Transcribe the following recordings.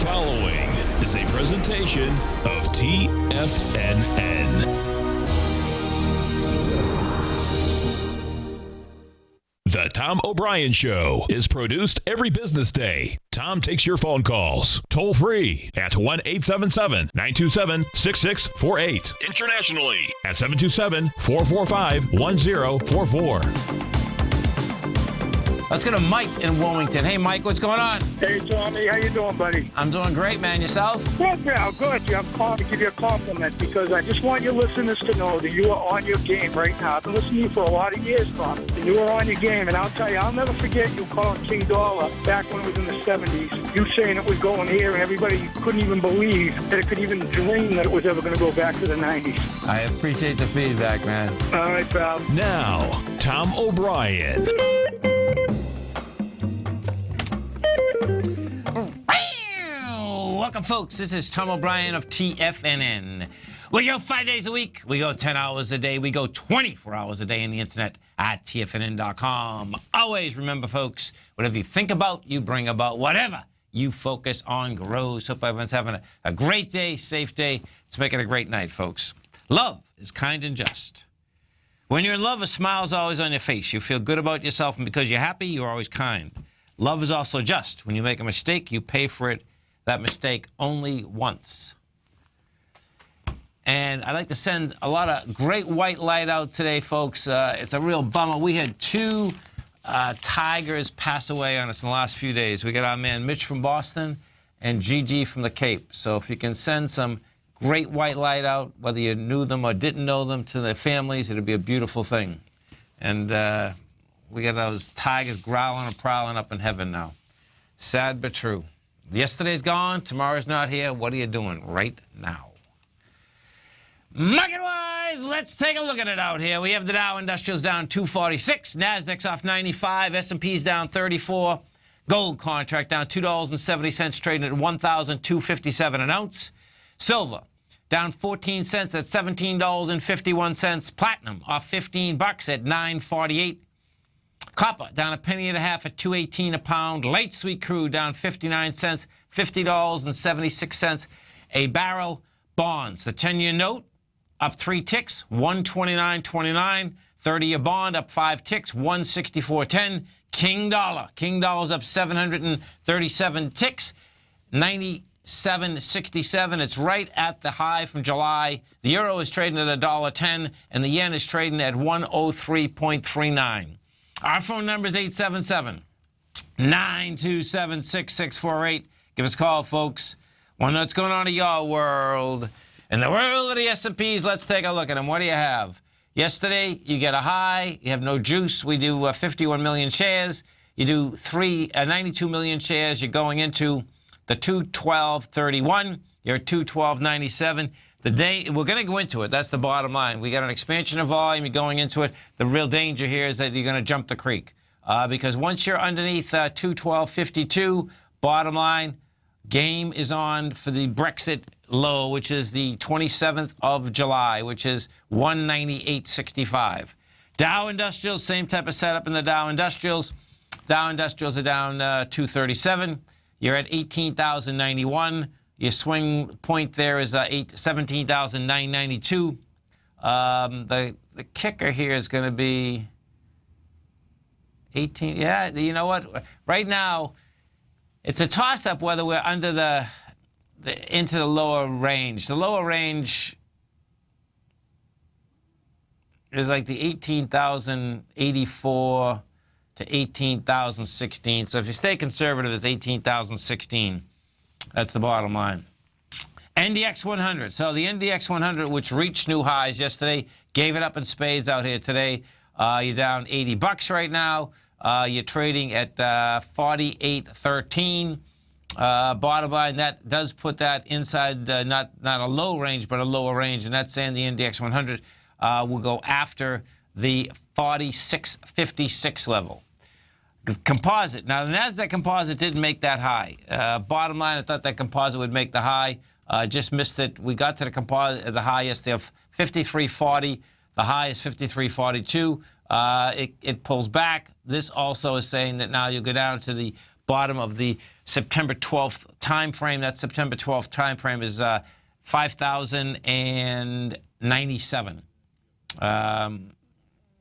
following is a presentation of TFNN. The Tom O'Brien Show is produced every business day. Tom takes your phone calls toll free at 1-877-927-6648. Internationally at 727-445-1044. Let's go to Mike in Wilmington. Hey, Mike, what's going on? Hey, Tommy. How you doing, buddy? I'm doing great, man. Yourself? Good, pal. Good. I'm calling to give you a compliment because I just want your listeners to know that you are on your game right now. I've been listening to you for a lot of years, Tom, and you are on your game. And I'll tell you, I'll never forget you calling King Dollar back when it was in the 70s. You saying it was going here, and everybody couldn't even believe that it could even dream that it was ever going to go back to the 90s. I appreciate the feedback, man. All right, pal. Now, Tom O'Brien. Welcome, folks. This is Tom O'Brien of TFNN. We go 5 days a week. We go 10 hours a day. We go 24 hours a day on the internet at TFNN.com. Always remember, folks, whatever you think about, you bring about. Whatever you focus on grows. Hope everyone's having a great day, safe day. Let's make it a great night, folks. Love is kind and just. When you're in love, a smile's always on your face. You feel good about yourself, and because you're happy, you're always kind. Love is also just. When you make a mistake, you pay for it. That mistake only once. And I'd like to send a lot of great white light out today, folks. It's a real bummer. We had two tigers pass away on us in the last few days. We got our man Mitch from Boston and Gigi from the Cape. So if you can send some great white light out, whether you knew them or didn't know them, to their families, it'd be a beautiful thing. And we got those tigers growling and prowling up in heaven now. Sad but true. Yesterday's gone, tomorrow's not here. What are you doing right now? Market-wise, let's take a look at it out here. We have the Dow Industrials down 246, Nasdaq's off 95, S&P's down 34, gold contract down $2.70, trading at $1,257 an ounce. Silver down 14 cents at $17.51. Platinum off 15 bucks at $9.48. Copper down a penny and a half at $2.18 a pound. Light sweet crude down 59 cents, $50.76 a barrel. Bonds, the 10-year note up 3 ticks, 129.29. 30-year bond up 5 ticks, 164.10. King dollar's up 737 ticks, 97.67. It's right at the high from July. The euro is trading at $1.10, and the yen is trading at 103.39. Our phone number is 877-927-6648. Give us a call, folks. Want to know what's going on in your world. In the world of the S&Ps, let's take a look at them. What do you have? Yesterday, you get a high. You have no juice. We do 51 million shares. You do 92 million shares. You're going into the 212.31. You're at 212.97. The day we're going to go into it. That's the bottom line. We got an expansion of volume. You're going into it. The real danger here is that you're going to jump the creek because once you're underneath 212.52, bottom line, game is on for the Brexit low, which is the 27th of July, which is 198.65. Dow Industrials, same type of setup in the Dow Industrials. Dow Industrials are down 237. You're at 18,091. Your swing point there is 17,992. The kicker here is going to be 18. Yeah, you know what? Right now, it's a toss-up whether we're under into the lower range. The lower range is like the 18,084 to 18,016. So if you stay conservative, it's 18,016. That's the bottom line. NDX 100. So the NDX 100, which reached new highs yesterday, gave it up in spades out here today. You're down 80 bucks right now. You're trading at 48.13. Bottom line, that does put that inside not a low range, but a lower range, and that's saying the NDX 100 will go after the 46.56 level. Composite. Now, the NASDAQ composite didn't make that high. Bottom line, I thought that composite would make the high. Just missed it. We got to the composite, the high yesterday of 53.40. The high is 53.42. It pulls back. This also is saying that now you'll go down to the bottom of the September 12th time frame. That September 12th time frame is 5,097.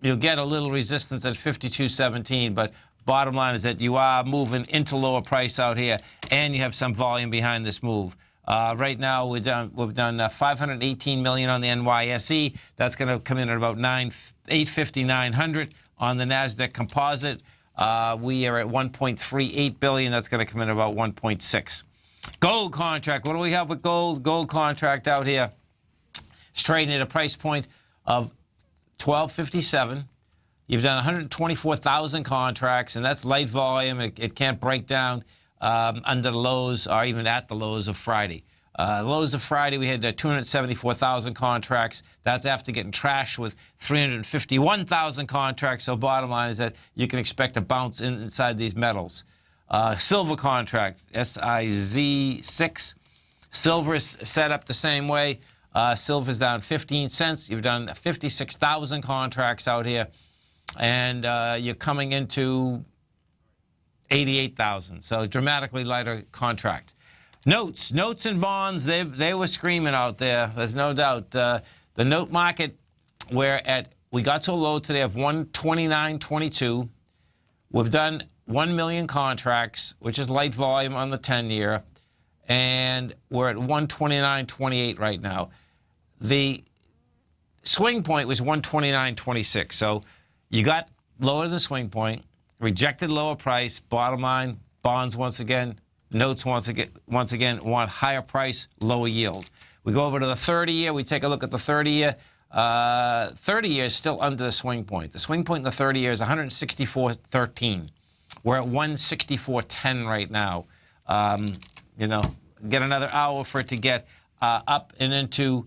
You'll get a little resistance at 52.17, but bottom line is that you are moving into lower price out here, and you have some volume behind this move. Right now, we've done 518 million on the NYSE. That's going to come in at about 850, 900 on the Nasdaq Composite. We are at 1.38 billion. That's going to come in at about 1.6. Gold contract. What do we have with gold? Gold contract out here. It's trading at a price point of $12.57. You've done 124,000 contracts, and that's light volume. It can't break down under the lows or even at the lows of Friday. Lows of Friday, we had 274,000 contracts. That's after getting trashed with 351,000 contracts. So bottom line is that you can expect a bounce inside these metals. Silver contract, SIZ6. Silver is set up the same way. Silver's down 15 cents. You've done 56,000 contracts out here, and you're coming into 88,000. So dramatically lighter contract. Notes and bonds, they were screaming out there. There's no doubt. The note market, we got to a low today of 129.22. We've done 1 million contracts, which is light volume on the 10-year, and we're at 129.28 right now. The swing point was 129.26, so you got lower than the swing point, rejected lower price. Bottom line, bonds once again, notes once again want higher price, lower yield. We go over to the 30-year. We take a look at the 30-year. 30-year is still under the swing point. The swing point in the 30-year is 164.13. We're at 164.10 right now. Get another hour for it to get up and into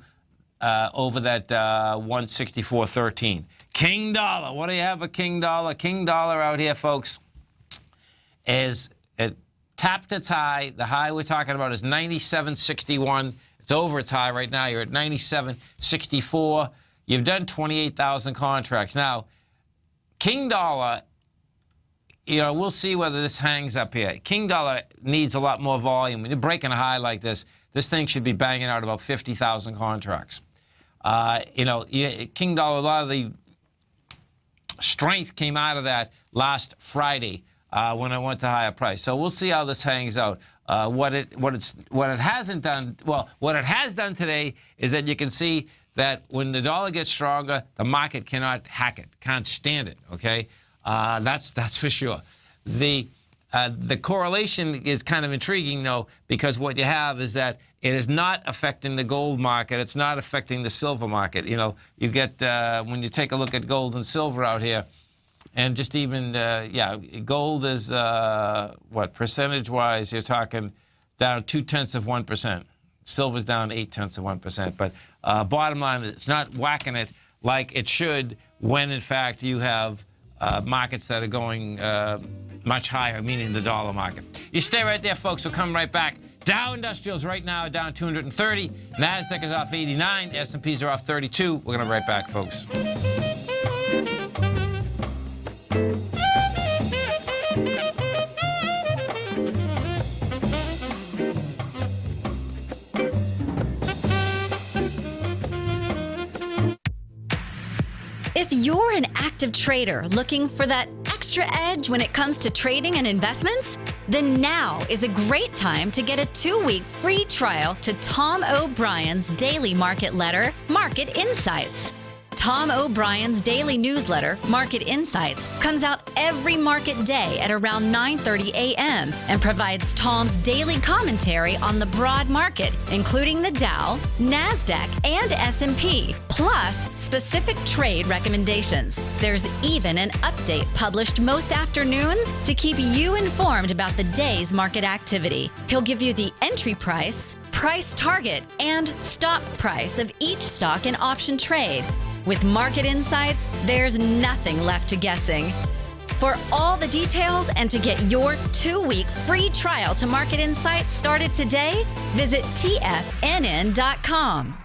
over that 164.13. King dollar. What do you have a king dollar? King dollar out here, folks, is it tapped its high. The high we're talking about is 97.61. It's over its high right now. You're at 97.64. You've done 28,000 contracts. Now, king dollar, we'll see whether this hangs up here. King dollar needs a lot more volume. When you're breaking a high like this thing should be banging out about 50,000 contracts. King dollar, a lot of the strength came out of that last Friday when I went to higher price. So we'll see how this hangs out. What it hasn't done, well, what it has done today is that you can see that when the dollar gets stronger, the market cannot hack it, can't stand it. Okay, that's for sure. The correlation is kind of intriguing, though, because what you have is that it is not affecting the gold market. It's not affecting the silver market. You get, when you take a look at gold and silver out here, and just even, gold is, percentage-wise, you're talking down 0.2%. Silver's down 0.8%. But bottom line, it's not whacking it like it should when, in fact, you have markets that are going much higher, meaning the dollar market. You stay right there, folks. We'll come right back. Dow Industrials right now down 230. Nasdaq is off 89. S&Ps are off 32. We're going to be right back, folks. If you're an active trader looking for that extra edge when it comes to trading and investments, then now is a great time to get a 2-week free trial to Tom O'Brien's daily market letter, Market Insights. Tom O'Brien's daily newsletter, Market Insights, comes out every market day at around 9:30 a.m. and provides Tom's daily commentary on the broad market, including the Dow, Nasdaq, and S&P, plus specific trade recommendations. There's even an update published most afternoons to keep you informed about the day's market activity. He'll give you the entry price, price target, and stop price of each stock and option trade. With Market Insights, there's nothing left to guessing. For all the details and to get your 2-week free trial to Market Insights started today, visit TFNN.com.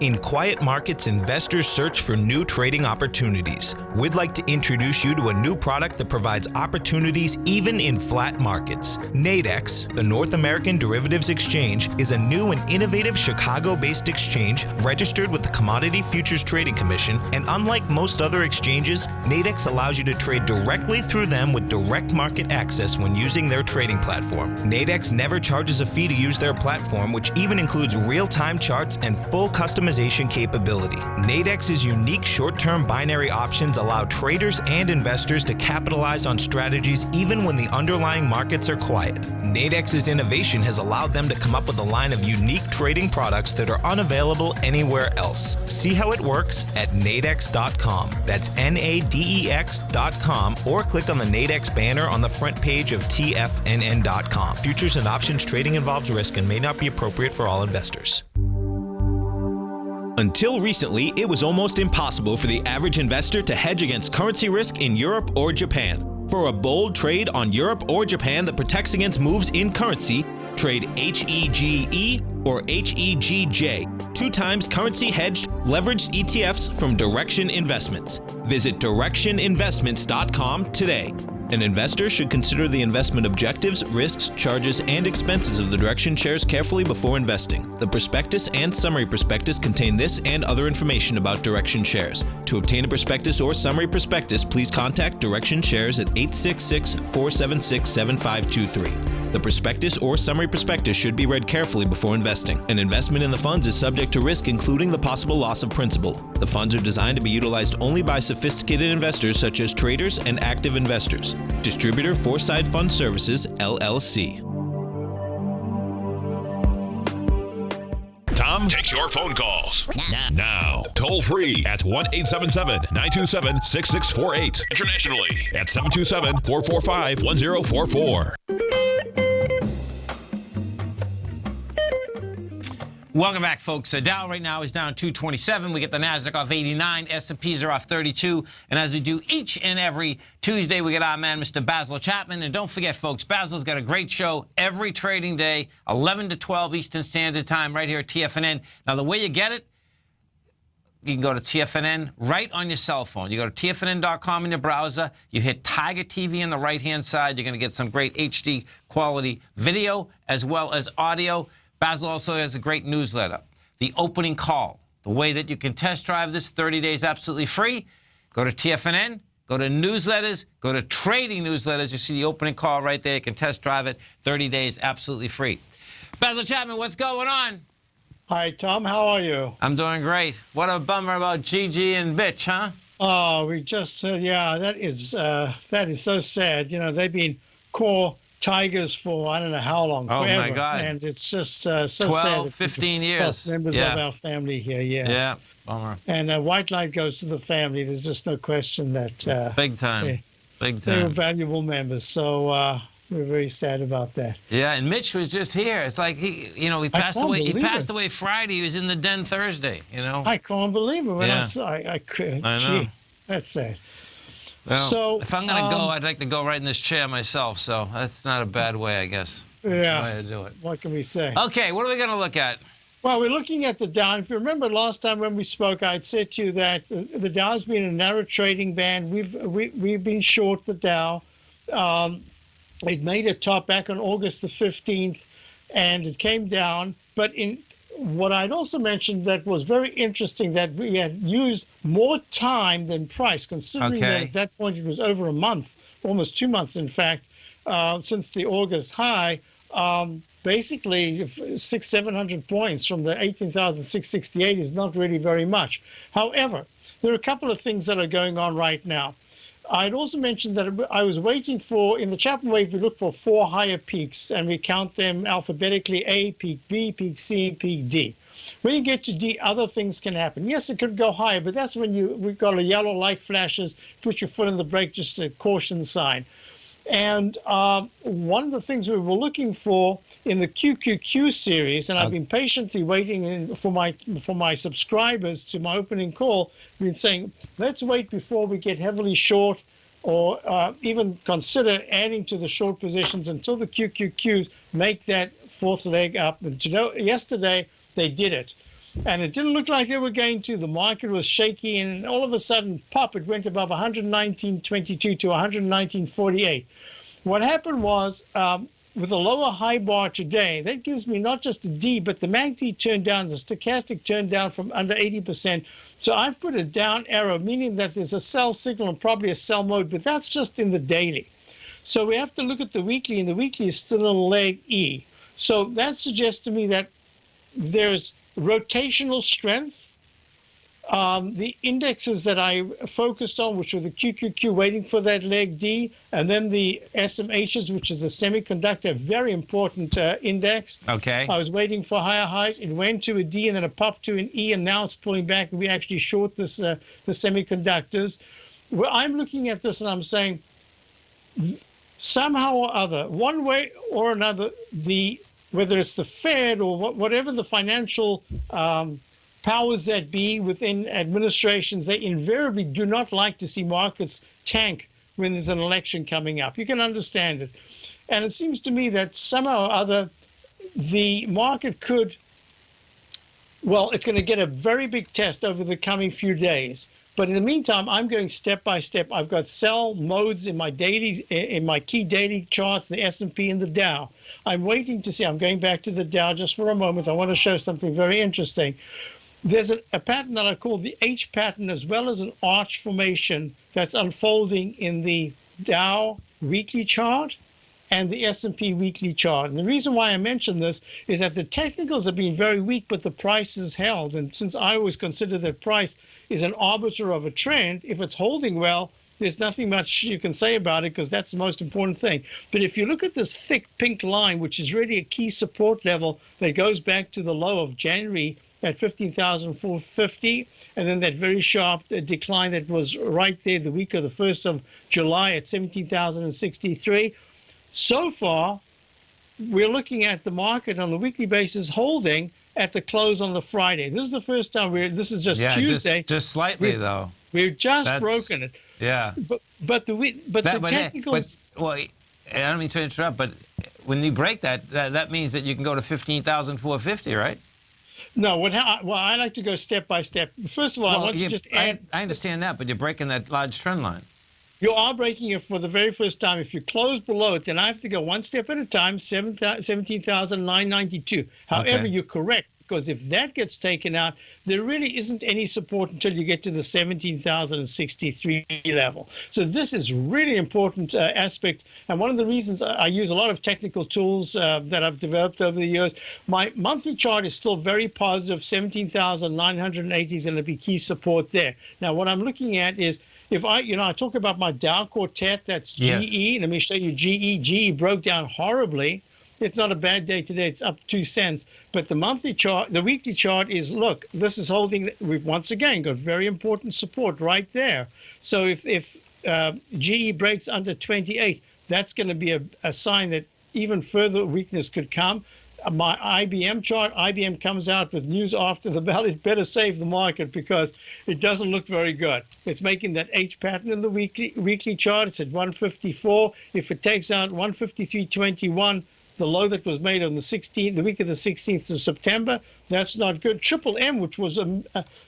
In quiet markets, investors search for new trading opportunities. We'd like to introduce you to a new product that provides opportunities even in flat markets. Nadex, the North American Derivatives Exchange, is a new and innovative Chicago-based exchange registered with the Commodity Futures Trading Commission, and unlike most other exchanges, Nadex allows you to trade directly through them with direct market access when using their trading platform. Nadex never charges a fee to use their platform, which even includes real-time charts and full customization capability. Nadex's unique short-term binary options allow traders and investors to capitalize on strategies even when the underlying markets are quiet. Nadex's innovation has allowed them to come up with a line of unique trading products that are unavailable anywhere else. See how it works at nadex.com. That's NADEX.com, or click on the Nadex banner on the front page of TFNN.com. Futures and options trading involves risk and may not be appropriate for all investors. Until recently, it was almost impossible for the average investor to hedge against currency risk in Europe or Japan. For a bold trade on Europe or Japan that protects against moves in currency, trade HEGE or HEGJ, 2 times currency hedged leveraged ETFs from Direction Investments. Visit directioninvestments.com today. An investor should consider the investment objectives, risks, charges, and expenses of the Direction shares carefully before investing. The prospectus and summary prospectus contain this and other information about Direction shares. To obtain a prospectus or summary prospectus, please contact Direction shares at 866-476-7523. The prospectus or summary prospectus should be read carefully before investing. An investment in the funds is subject to risk, including the possible loss of principal. The funds are designed to be utilized only by sophisticated investors such as traders and active investors. Distributor Foreside Fund Services, LLC. Tom takes your phone calls now. Toll free at 1-877-927-6648. Internationally at 727-445-1044. Welcome back, folks. Dow right now is down 227. We get the Nasdaq off 89. S&Ps are off 32. And as we do each and every Tuesday, we get our man, Mr. Basil Chapman. And don't forget, folks, Basil's got a great show every trading day, 11 to 12 Eastern Standard Time, right here at TFNN. Now, the way you get it, you can go to TFNN right on your cell phone. You go to TFNN.com in your browser. You hit Tiger TV on the right-hand side. You're going to get some great HD quality video as well as audio. Basil also has a great newsletter, The Opening Call, the way that you can test drive this 30 days absolutely free. Go to TFNN, go to newsletters, go to trading newsletters. You see the opening call right there. You can test drive it 30 days absolutely free. Basil Chapman, what's going on? Hi, Tom. How are you? I'm doing great. What a bummer about Gigi and Bitch, huh? Oh, we just said, yeah, that is so sad. You know, they've been core Tigers for I don't know how long, forever. Oh, my God. And it's just so 12, sad. 15 years. Members of our family here, yes. Yeah, bummer. And white light goes to the family. There's just no question that big time. Big they were time. valuable members. So we're very sad about that. Yeah, and Mitch was just here. It's like he passed away. He passed away Friday. He was in the den Thursday. You know. I can't believe it when Yeah. I saw. I could. I know. Gee, that's sad. Well, So if I'm going to go, I'd like to go right in this chair myself. So that's not a bad way, I guess. Yeah. That's the way to do it. What can we say? Okay, what are we going to look at? Well, we're looking at the Dow. If you remember last time when we spoke, I'd said to you that the Dow's been in a narrow trading band. We've been short the Dow. It made a top back on August the 15th, and it came down. But in what I'd also mentioned that was very interesting, that we had used more time than price, considering that at that point it was over a month, almost 2 months, in fact, since the August high. Basically, 600-700 points from the 18,668 is not really very much. However, there are a couple of things that are going on right now. I'd also mentioned that I was waiting for, in the Chapman wave, we look for 4 higher peaks, and we count them alphabetically: A, peak B, peak C, peak D. When you get to D, other things can happen. Yes, it could go higher, but that's when we've got a yellow light flashes, put your foot on the brake, just a caution sign. And one of the things we were looking for in the QQQ series, and I've been patiently waiting for my subscribers to my opening call, been saying, let's wait before we get heavily short or even consider adding to the short positions until the QQQs make that fourth leg up. And yesterday, they did it. and it didn't look like they were going to. The market was shaky, and all of a sudden, pop, it went above 119.22 to 119.48. What happened was, with a lower high bar today, that gives me not just a D, but the MACD turned down, the stochastic turned down from under 80%. So I've put a down arrow, meaning that there's a sell signal and probably a sell mode, but that's just in the daily. So we have to look at the weekly, and the weekly is still in leg E. So that suggests to me that there's rotational strength. The indexes that I focused on, which were the QQQ waiting for that leg D, and then the SMHs, which is the semiconductor, very important index. Okay. I was waiting for higher highs. It went to a D, and then it popped to an E, and now it's pulling back. We actually short this the semiconductors. Well, I'm looking at this, and I'm saying somehow or other, one way or another, whether it's the Fed or whatever the financial powers that be within administrations, they invariably do not like to see markets tank when there's an election coming up. You can understand it. And it seems to me that somehow or other, the market could, well, it's going to get a very big test over the coming few days. But in the meantime, I'm going step by step. I've got sell modes in my key daily charts, the S&P and the Dow. I'm waiting to see. I'm going back to the Dow just for a moment. I want to show something very interesting. There's a pattern that I call the H pattern, as well as an arch formation that's unfolding in the Dow weekly chart and the S&P weekly chart. And the reason why I mention this is that the technicals have been very weak, but the price is held. And since I always consider that price is an arbiter of a trend, if it's holding well, there's nothing much you can say about it, because that's the most important thing. But if you look at this thick pink line, which is really a key support level that goes back to the low of January at 15,450, and then that very sharp decline that was right there the week of the 1st of July at 17,063. So far, we're looking at the market on the weekly basis holding at the close on the Friday. This is the first time this is just Tuesday. Just slightly, though. We've just broken it. Yeah. But the technicals. Well, I don't mean to interrupt, but when you break that means that you can go to 15,450, right? No, I like to go step by step. First of all, I want to just add. I understand that, but you're breaking that large trend line. You are breaking it for the very first time. If you close below it, then I have to go one step at a time, 17,992. However, You're correct, because if that gets taken out, there really isn't any support until you get to the 17,063 level. So this is really important aspect. And one of the reasons I use a lot of technical tools that I've developed over the years, my monthly chart is still very positive. 17,980 is going to be key support there. Now, what I'm looking at is, if I talk about my Dow quartet, that's GE. Yes. Let me show you GE. GE broke down horribly. It's not a bad day today. It's up 2 cents. But the monthly chart, the weekly chart is, look, this is holding. We've once again got very important support right there. So if GE breaks under 28, that's going to be a sign that even further weakness could come. My IBM chart, IBM comes out with news after the bell. It better save the market, because it doesn't look very good. It's making that H pattern in the weekly chart. It's at 154. If it takes out 153.21, the low that was made on the week of the 16th of September, that's not good. Triple M, which was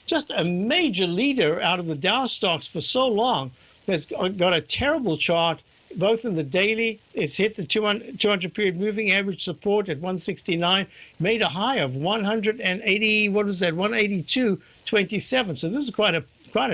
just a major leader out of the Dow stocks for so long, has got a terrible chart. Both in the daily, it's hit the 200 period moving average support at 169, made a high of 180, 182.27. So this is quite a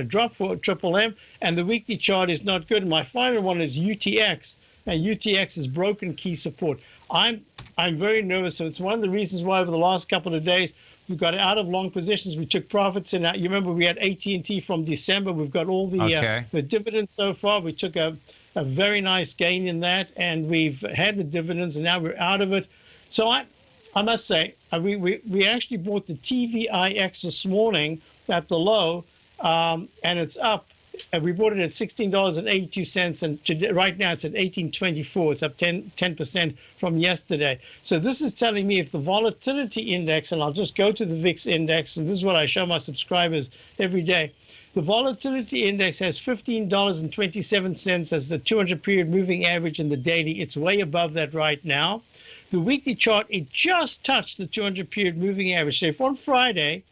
drop for Triple M, and the weekly chart is not good. And my final one is UTX, and UTX has broken key support. I'm very nervous. So it's one of the reasons why over the last couple of days we got out of long positions. We took profits in. You remember we had AT&T from December. We've got all the dividends so far. We took a very nice gain in that, and we've had the dividends, and now we're out of it. So I must say, we actually bought the TVIX this morning at the low, and it's up. And we bought it at $16.82, and right now it's at $18.24. It's up 10% from yesterday. So this is telling me if the volatility index, and I'll just go to the VIX index, and this is what I show my subscribers every day. The volatility index has $15.27 as the 200-period moving average in the daily. It's way above that right now. The weekly chart, it just touched the 200-period moving average. So if on Friday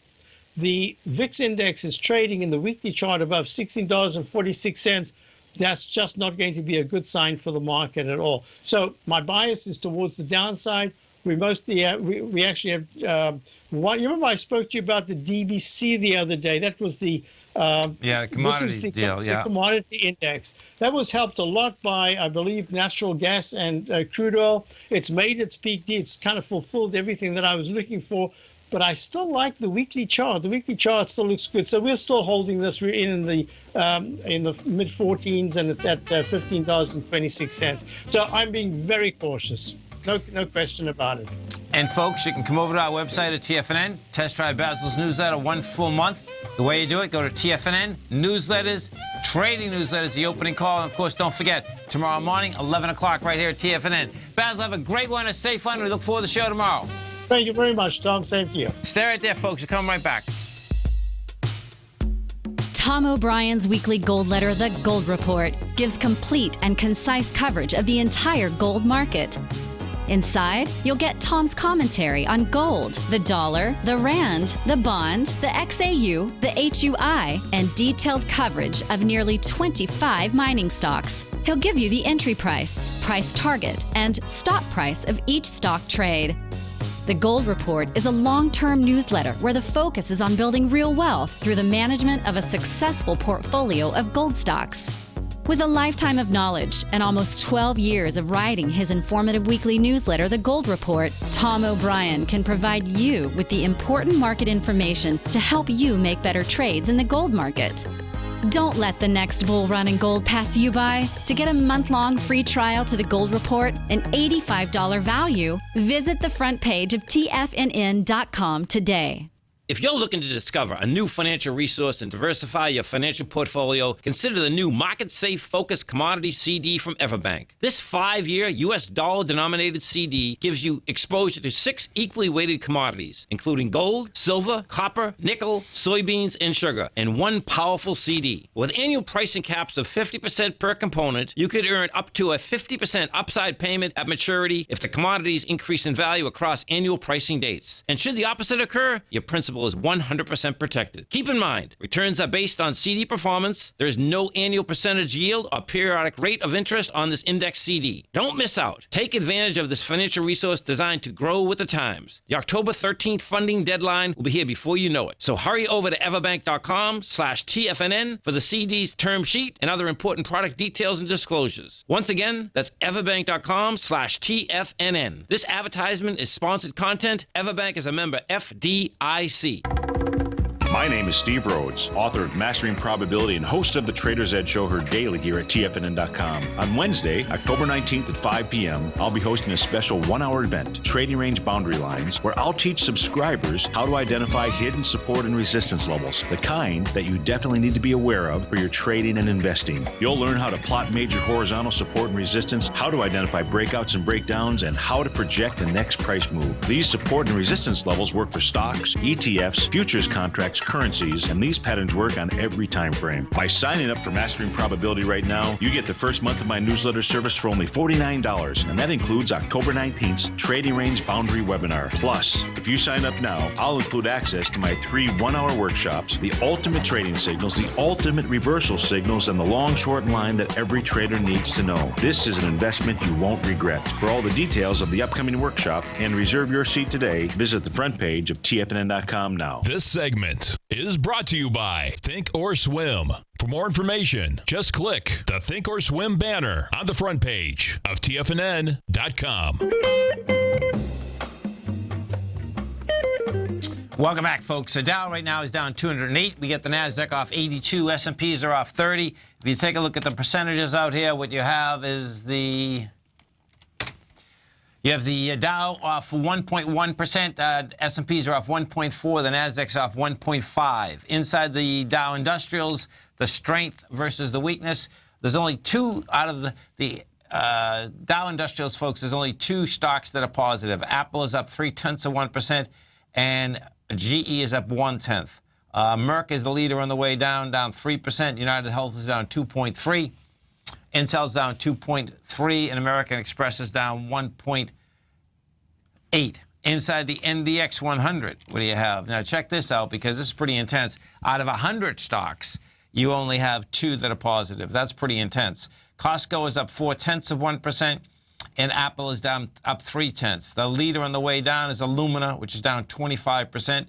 the VIX index is trading in the weekly chart above $16.46, that's just not going to be a good sign for the market at all. So my bias is towards the downside. We mostly we actually have one. You remember I spoke to you about the DBC the other day? That was the the commodity deal. The commodity index. That was helped a lot by, I believe, natural gas and crude oil. It's made its peak D. It's kind of fulfilled everything that I was looking for. But I still like the weekly chart. The weekly chart still looks good. So we're still holding this. We're in the mid 14s, and it's at $15.26. So I'm being very cautious. No question about it. And folks, you can come over to our website at TFNN, test drive Basil's newsletter 1 full month. The way you do it, go to TFNN, newsletters, trading newsletters, the opening call. And of course, don't forget, tomorrow morning, 11 o'clock right here at TFNN. Basil, have a great one and stay fun. We look forward to the show tomorrow. Thank you very much, Tom. Same to you. Stay right there, folks. We'll come right back. Tom O'Brien's weekly gold letter, The Gold Report, gives complete and concise coverage of the entire gold market. Inside, you'll get Tom's commentary on gold, the dollar, the rand, the bond, the XAU, the HUI, and detailed coverage of nearly 25 mining stocks. He'll give you the entry price, price target, and stop price of each stock trade. The Gold Report is a long-term newsletter where the focus is on building real wealth through the management of a successful portfolio of gold stocks. With a lifetime of knowledge and almost 12 years of writing his informative weekly newsletter, The Gold Report, Tom O'Brien can provide you with the important market information to help you make better trades in the gold market. Don't let the next bull run in gold pass you by. To get a month-long free trial to The Gold Report, an $85 value, visit the front page of TFNN.com today. If you're looking to discover a new financial resource and diversify your financial portfolio, consider the new Market Safe Focused Commodity CD from Everbank. This 5-year U.S. dollar-denominated CD gives you exposure to 6 equally weighted commodities, including gold, silver, copper, nickel, soybeans, and sugar, in one powerful CD. With annual pricing caps of 50% per component, you could earn up to a 50% upside payment at maturity if the commodities increase in value across annual pricing dates. And should the opposite occur, your principal is 100% protected. Keep in mind, returns are based on CD performance. There is no annual percentage yield or periodic rate of interest on this index CD. Don't miss out. Take advantage of this financial resource designed to grow with the times. The October 13th funding deadline will be here before you know it. So hurry over to everbank.com/TFNN for the CD's term sheet and other important product details and disclosures. Once again, that's everbank.com/TFNN. This advertisement is sponsored content. Everbank is a member FDIC. My name is Steve Rhodes, author of Mastering Probability and host of the Trader's Edge Show, heard daily here at TFNN.com. On Wednesday, October 19th at 5 p.m., I'll be hosting a special 1-hour event, Trading Range Boundary Lines, where I'll teach subscribers how to identify hidden support and resistance levels, the kind that you definitely need to be aware of for your trading and investing. You'll learn how to plot major horizontal support and resistance, how to identify breakouts and breakdowns, and how to project the next price move. These support and resistance levels work for stocks, ETFs, futures contracts, currencies, and these patterns work on every time frame. By signing up for Mastering Probability right now, you get the first month of my newsletter service for only $49, and that includes October 19th's Trading Range Boundary webinar. Plus, if you sign up now, I'll include access to my 3 1-hour workshops, the ultimate trading signals, the ultimate reversal signals, and the long, short line that every trader needs to know. This is an investment you won't regret. For all the details of the upcoming workshop and reserve your seat today, visit the front page of TFNN.com now. This segment is brought to you by Think or Swim. For more information, just click the Think or Swim banner on the front page of TFNN.com. Welcome back, folks. The Dow right now is down 208. We get the NASDAQ off 82. S&Ps are off 30. If you take a look at the percentages out here, what you have is you have the Dow off 1.1%, S&Ps are off 1.4%, the NASDAQ's off 1.5%. Inside the Dow Industrials, the strength versus the weakness, there's only 2 out of the Dow Industrials, folks, there's only 2 stocks that are positive. Apple is up 0.3%, and GE is up 0.1%. Merck is the leader on the way down 3%. United Health is down 2.3%. Intel's down 2.3%, and American Express is down 1.8%. inside the NDX 100, what do you have? Now, check this out because this is pretty intense. Out of 100 stocks, you only have 2 that are positive. That's pretty intense. Costco is up 0.4%, and Apple is down up 0.3. The leader on the way down is Illumina, which is down 25%.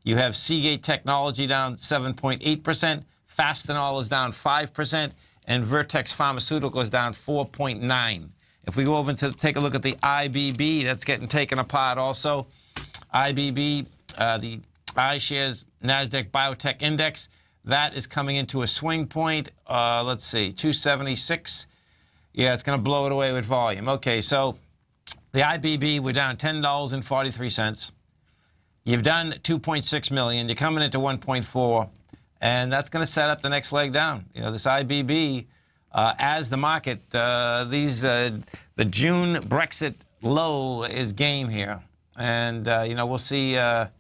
You have Seagate Technology down 7.8%. Fastenal is down 5%, and Vertex Pharmaceutical is down 4.9%. If we go over to take a look at the IBB, that's getting taken apart also. IBB, the iShares NASDAQ Biotech Index, that is coming into a swing point. Let's see, 276. Yeah, it's going to blow it away with volume. Okay, so the IBB, we're down $10.43. You've done 2.6 million. You're coming into 1.4, and that's going to set up the next leg down. You know, this IBB, as the market, the June Brexit low is game here, and you know, we'll see how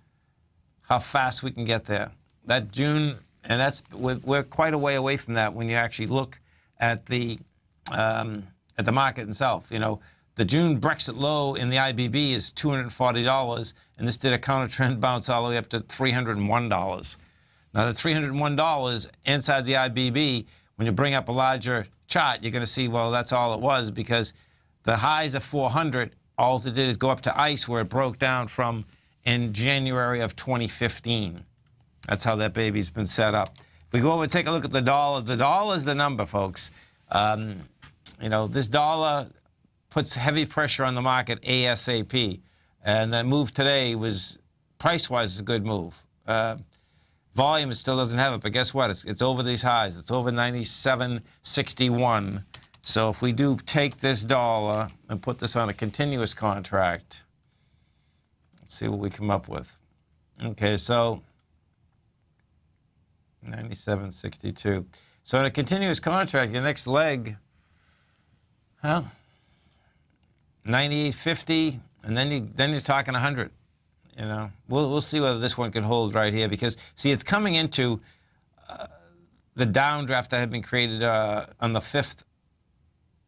fast we can get there. That June, and that's we're quite a way away from that when you actually look at the market itself. You know, the June Brexit low in the IBB is $240, and this did a counter trend bounce all the way up to $301. Now, the $301 inside the IBB, when you bring up a larger chart, you're going to see, well, that's all it was, because the highs of 400, all it did is go up to ICE, where it broke down from in January of 2015. That's how that baby's been set up. If we go over and take a look at the dollar is the number, folks. You know, this dollar puts heavy pressure on the market ASAP. And that move today was, price-wise, a good move. Volume, it still doesn't have it, but guess what? It's over these highs. It's over 97.61. So if we do take this dollar and put this on a continuous contract, let's see what we come up with. Okay, so 97.62. So in a continuous contract, your next leg, 98.50, and then you're talking 100. You know, we'll see whether this one can hold right here, because see, it's coming into the downdraft that had been created on the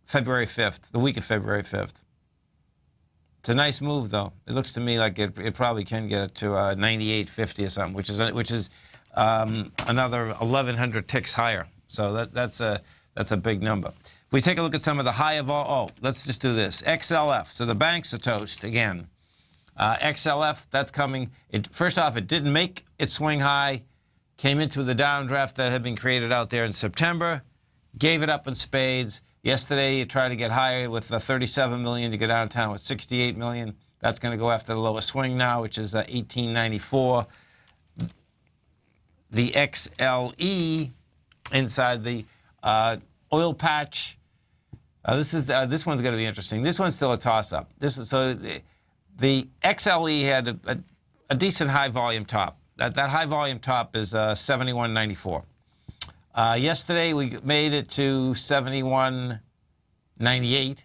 February 5th, the week of February 5th. It's a nice move, though. It looks to me like it probably can get it to 98.50 or something, which is another 1,100 ticks higher. So that's a big number. If we take a look at some of the higher let's just do this. XLF. So the banks are toast again. XLF, that's coming. First off, it didn't make its swing high. Came into the downdraft that had been created out there in September. Gave it up in spades. Yesterday, you tried to get higher with 37 million. You go downtown with 68 million. That's going to go after the lowest swing now, which is 1894. The XLE inside the oil patch. This one's going to be interesting. This one's still a toss-up. The XLE had a decent high volume top. That high volume top is 71.94. Yesterday we made it to 71.98.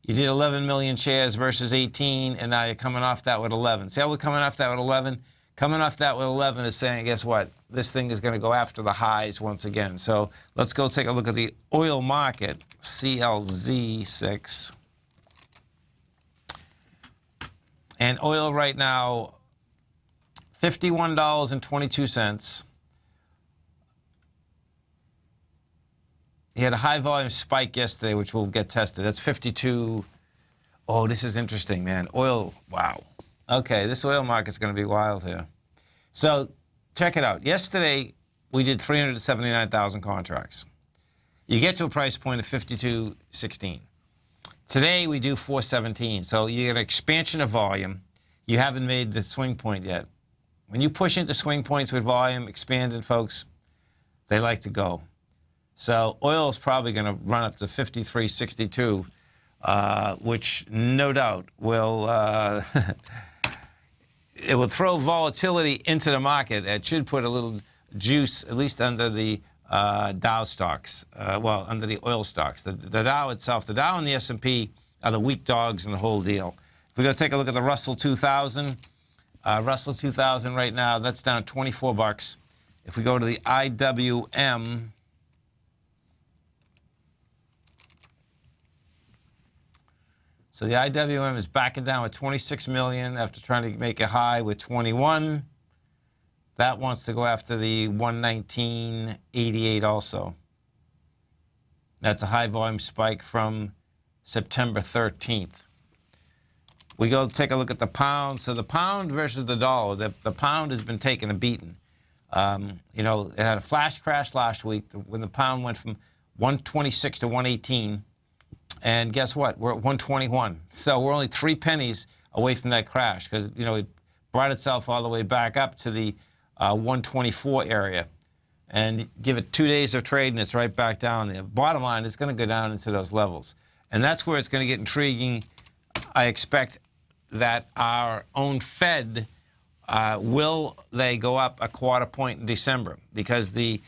You did 11 million shares versus 18, and now you're coming off that with 11. See how we're coming off that with 11? Coming off that with 11 is saying, guess what? This thing is going to go after the highs once again. So let's go take a look at the oil market, CLZ6. And oil right now, $51.22. He had a high volume spike yesterday, which will get tested. That's 52. Oh, this is interesting, man. Oil, wow. Okay, this oil market's going to be wild here. So check it out. Yesterday, we did 379,000 contracts. You get to a price point of 52.16. Today, we do 417. So you get an expansion of volume. You haven't made the swing point yet. When you push into swing points with volume expanded, folks, they like to go. So oil is probably going to run up to 53.62, which no doubt will it will throw volatility into the market. It should put a little juice, at least under the Dow stocks, under the oil stocks. The Dow itself, the Dow and the S&P are the weak dogs in the whole deal. If we go take a look at the Russell 2000, Russell 2000 right now, that's down 24 bucks. If we go to the IWM, So the IWM is backing down with 26 million after trying to make a high with 21. That wants to go after the 119.88 also. That's a high volume spike from September 13th. We go take a look at the pound. So the pound versus the dollar, the pound has been taking a beating. You know, it had a flash crash last week when the pound went from 126 to 118. And guess what? We're at 121. So we're only 3 pennies away from that crash because, you know, it brought itself all the way back up to the 124 area. And give it 2 days of trade and it's right back down there. Bottom line, it's going to go down into those levels. And that's where it's going to get intriguing. I expect that our own Fed, will they go up a 1/4 point in December? Because the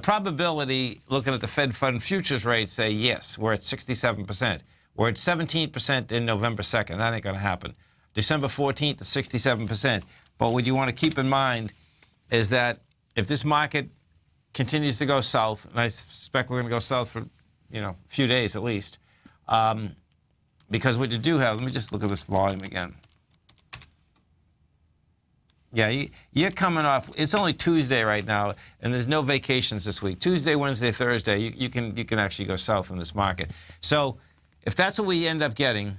probability, looking at the Fed fund futures rate, say yes, we're at 67%. We're at 17% in November 2nd. That ain't going to happen. December 14th is 67%. But what you want to keep in mind is that if this market continues to go south, and I suspect we're going to go south for, you know, a few days at least, because what you do have, let me just look at this volume again. Yeah, you're coming off, it's only Tuesday right now, and there's no vacations this week. Tuesday, Wednesday, Thursday, you can actually go south in this market. So if that's what we end up getting,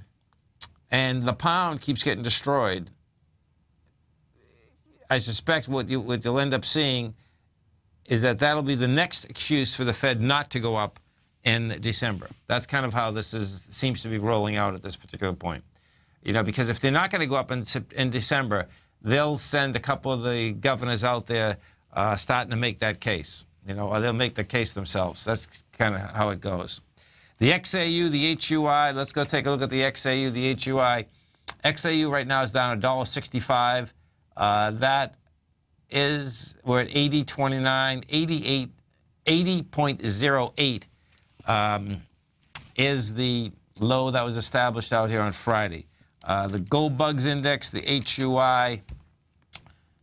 and the pound keeps getting destroyed, I suspect what you'll end up seeing is that that'll be the next excuse for the Fed not to go up in December. That's kind of how this seems to be rolling out at this particular point. You know, because if they're not going to go up in December, they'll send a couple of the governors out there starting to make that case, you know, or they'll make the case themselves. That's kind of how it goes. The XAU, the HUI, let's go take a look at the XAU, the HUI. XAU right now is down $1.65. That is, we're at 80.29, 80.08 is the low that was established out here on Friday. The Gold Bugs Index, the HUI,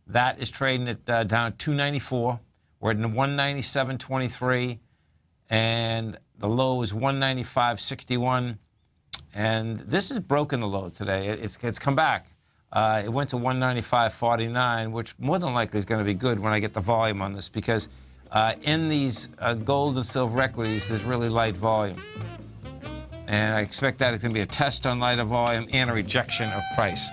that is trading at down 294. We're at 197.23, and the low is 195.61. And this has broken the low today. It's come back. It went to 195.49, which more than likely is going to be good when I get the volume on this, because in these gold and silver equities, there's really light volume. And I expect that it's going to be a test on lighter volume and a rejection of price.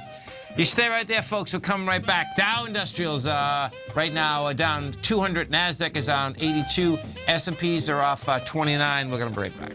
You stay right there, folks. We'll come right back. Dow Industrials right now are down 200. NASDAQ is down 82. S&Ps are off 29. We're going to break back.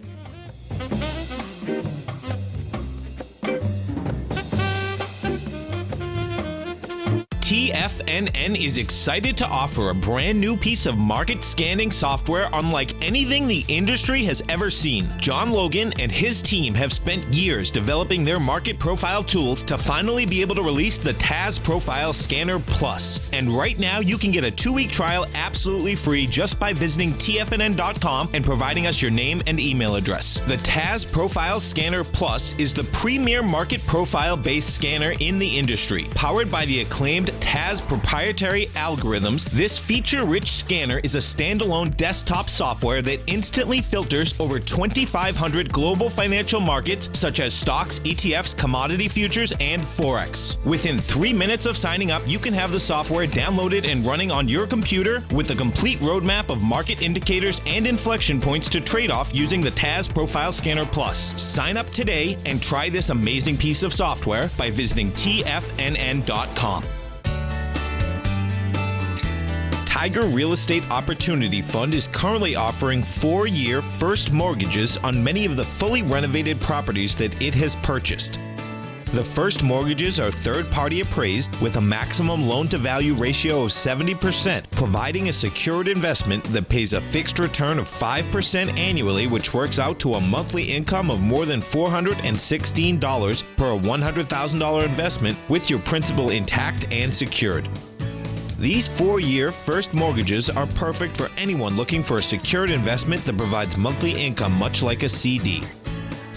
TFNN is excited to offer a brand new piece of market scanning software unlike anything the industry has ever seen. John Logan and his team have spent years developing their market profile tools to finally be able to release the TAS Profile Scanner Plus. And right now you can get a 2-week trial absolutely free just by visiting TFNN.com and providing us your name and email address. The TAS Profile Scanner Plus is the premier market profile-based scanner in the industry. Powered by the acclaimed TAS proprietary algorithms, this feature-rich scanner is a standalone desktop software that instantly filters over 2,500 global financial markets such as stocks, ETFs, commodity futures, and Forex. Within 3 minutes of signing up, you can have the software downloaded and running on your computer with a complete roadmap of market indicators and inflection points to trade off using the TAS Profile Scanner Plus. Sign up today and try this amazing piece of software by visiting TFNN.com. Tiger Real Estate Opportunity Fund is currently offering 4-year first mortgages on many of the fully renovated properties that it has purchased. The first mortgages are third-party appraised with a maximum loan-to-value ratio of 70%, providing a secured investment that pays a fixed return of 5% annually, which works out to a monthly income of more than $416 per $100,000 investment with your principal intact and secured. These 4-year first mortgages are perfect for anyone looking for a secured investment that provides monthly income much like a CD.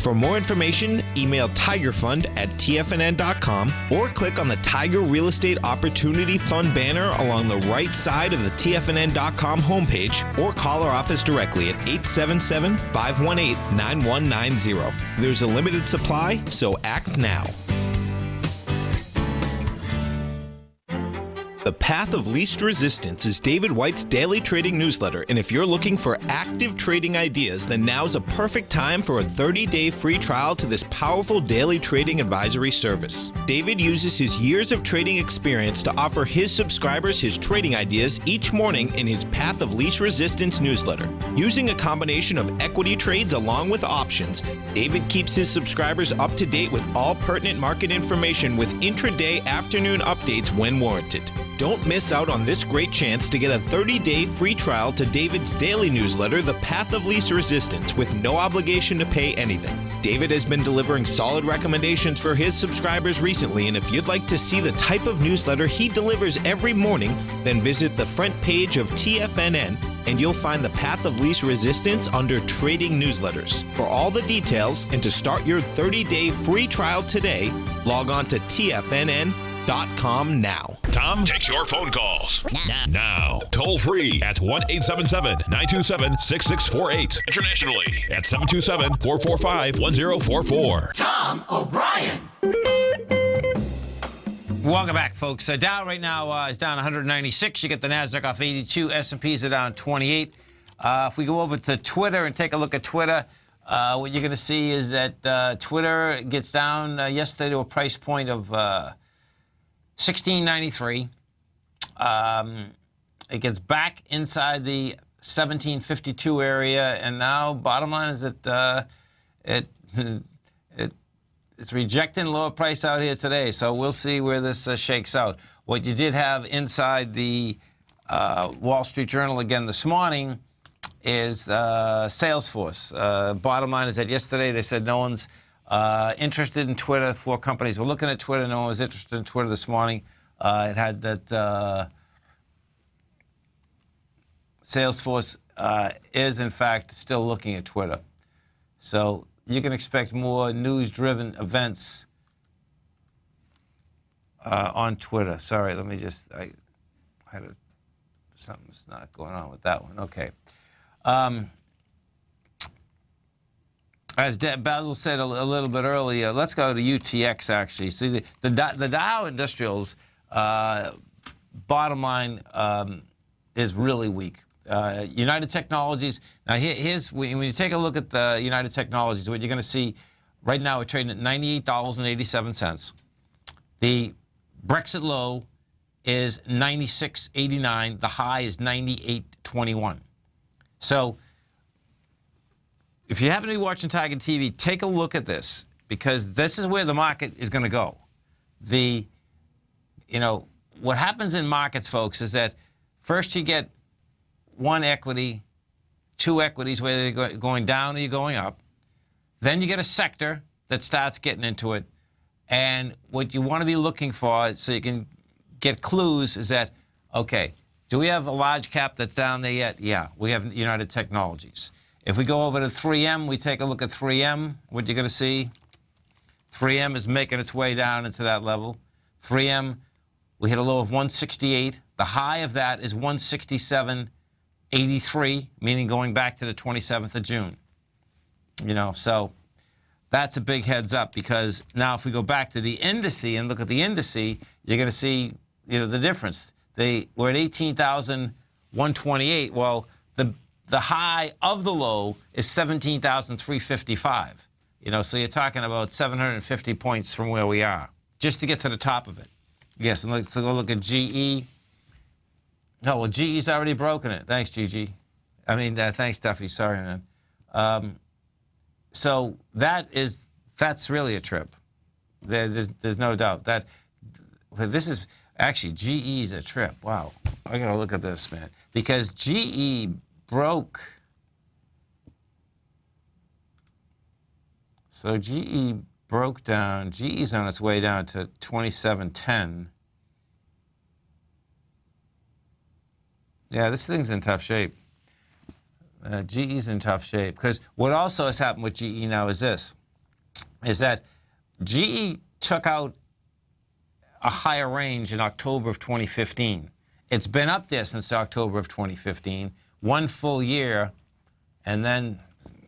For more information, email tigerfund@tfnn.com or click on the Tiger Real Estate Opportunity Fund banner along the right side of the tfnn.com homepage, or call our office directly at 877-518-9190. There's a limited supply, so act now. The Path of Least Resistance is David White's daily trading newsletter, and if you're looking for active trading ideas, then now's a perfect time for a 30-day free trial to this powerful daily trading advisory service. David uses his years of trading experience to offer his subscribers his trading ideas each morning in his Path of Least Resistance newsletter. Using a combination of equity trades along with options, David keeps his subscribers up to date with all pertinent market information with intraday afternoon updates when warranted. Don't miss out on this great chance to get a 30-day free trial to David's daily newsletter, The Path of Least Resistance, with no obligation to pay anything. David has been delivering solid recommendations for his subscribers recently, and if you'd like to see the type of newsletter he delivers every morning, then visit the front page of TFNN and you'll find the Path of Least Resistance under Trading Newsletters. For all the details and to start your 30-day free trial today, log on to TFNN.com now. Tom takes your phone calls now. Toll free at 1-877-927-6648. Internationally at 727-445-1044. Tom O'Brien. Welcome back, folks. Dow right now is down 196. You get the NASDAQ off 82. S&Ps are down 28. If we go over to Twitter and take a look at Twitter, what you're going to see is that Twitter gets down yesterday to a price point of $16.93. It gets back inside the 1752 area, and now bottom line is that it's rejecting lower price out here today. So we'll see where this shakes out. What you did have inside the Wall Street Journal again this morning is Salesforce. Bottom line is that yesterday they said no one's interested in Twitter. 4 companies were looking at Twitter. No one was interested in Twitter this morning. It had that Salesforce is, in fact, still looking at Twitter. So you can expect more news-driven events on Twitter. Sorry, let me just, I had something's not going on with that one. Okay. As Basil said a little bit earlier, let's go to UTX, actually. See, the Dow Industrials, bottom line, is really weak. United Technologies, now here's, when you take a look at the United Technologies, what you're going to see right now, we're trading at $98.87. The Brexit low is $96.89. The high is $98.21. So if you happen to be watching Tiger TV, take a look at this, because this is where the market is going to go. What happens in markets, folks, is that first you get one equity, 2 equities, whether they're going down or you're going up. Then you get a sector that starts getting into it. And what you want to be looking for, so you can get clues, is that, okay, do we have a large cap that's down there yet? Yeah, we have United Technologies. If we go over to 3M, we take a look at 3M, what you're going to see, 3M is making its way down into that level. 3M, we hit a low of 168. The high of that is 167.83, meaning going back to the 27th of June. So that's a big heads up, because now if we go back to the indice and look at the indice, you're going to see, the difference. We're at 18,128. Well, the high of the low is 17,355. So you're talking about 750 points from where we are, just to get to the top of it. Yes, and let's go look at GE. No, well, GE's already broken it. Thanks, GG. Thanks, Duffy. Sorry, man. So that's really a trip. There's no doubt that this is actually GE's a trip. Wow, I gotta look at this, man, because GE broke. So GE broke down. GE's on its way down to 2710. Yeah, this thing's in tough shape. GE's in tough shape, because what also has happened with GE now is this. is that GE took out a higher range in October of 2015. It's been up there since October of 2015, 1 full year, and then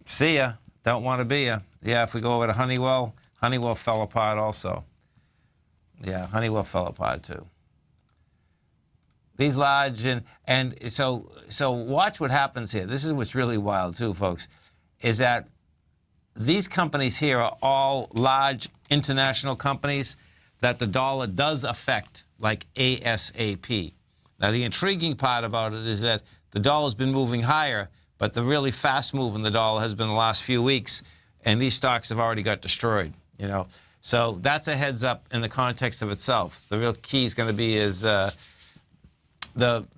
see ya, don't want to be ya. Yeah, if we go over to Honeywell, Honeywell fell apart also. Yeah, Honeywell fell apart too. These large, and so watch what happens here. This is what's really wild too, folks, is that these companies here are all large international companies that the dollar does affect, like ASAP. Now, the intriguing part about it is that the dollar's been moving higher, but the really fast move in the dollar has been the last few weeks, and these stocks have already got destroyed, you know. So that's a heads up in the context of itself. The real key is going to be is the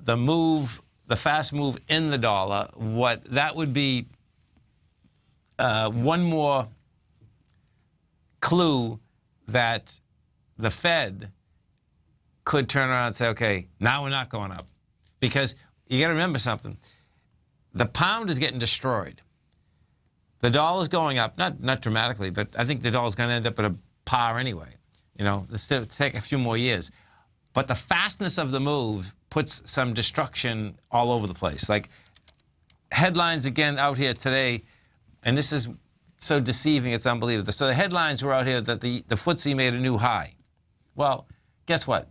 move, the fast move in the dollar. What that would be one more clue that the Fed could turn around and say, okay, now we're not going up. Because you got to remember something. The pound is getting destroyed. The dollar's going up, not dramatically, but I think the dollar's going to end up at a par anyway. You know, it'll take a few more years. But the fastness of the move puts some destruction all over the place. Like headlines again out here today, and this is so deceiving, it's unbelievable. So the headlines were out here that the FTSE made a new high. Well, guess what?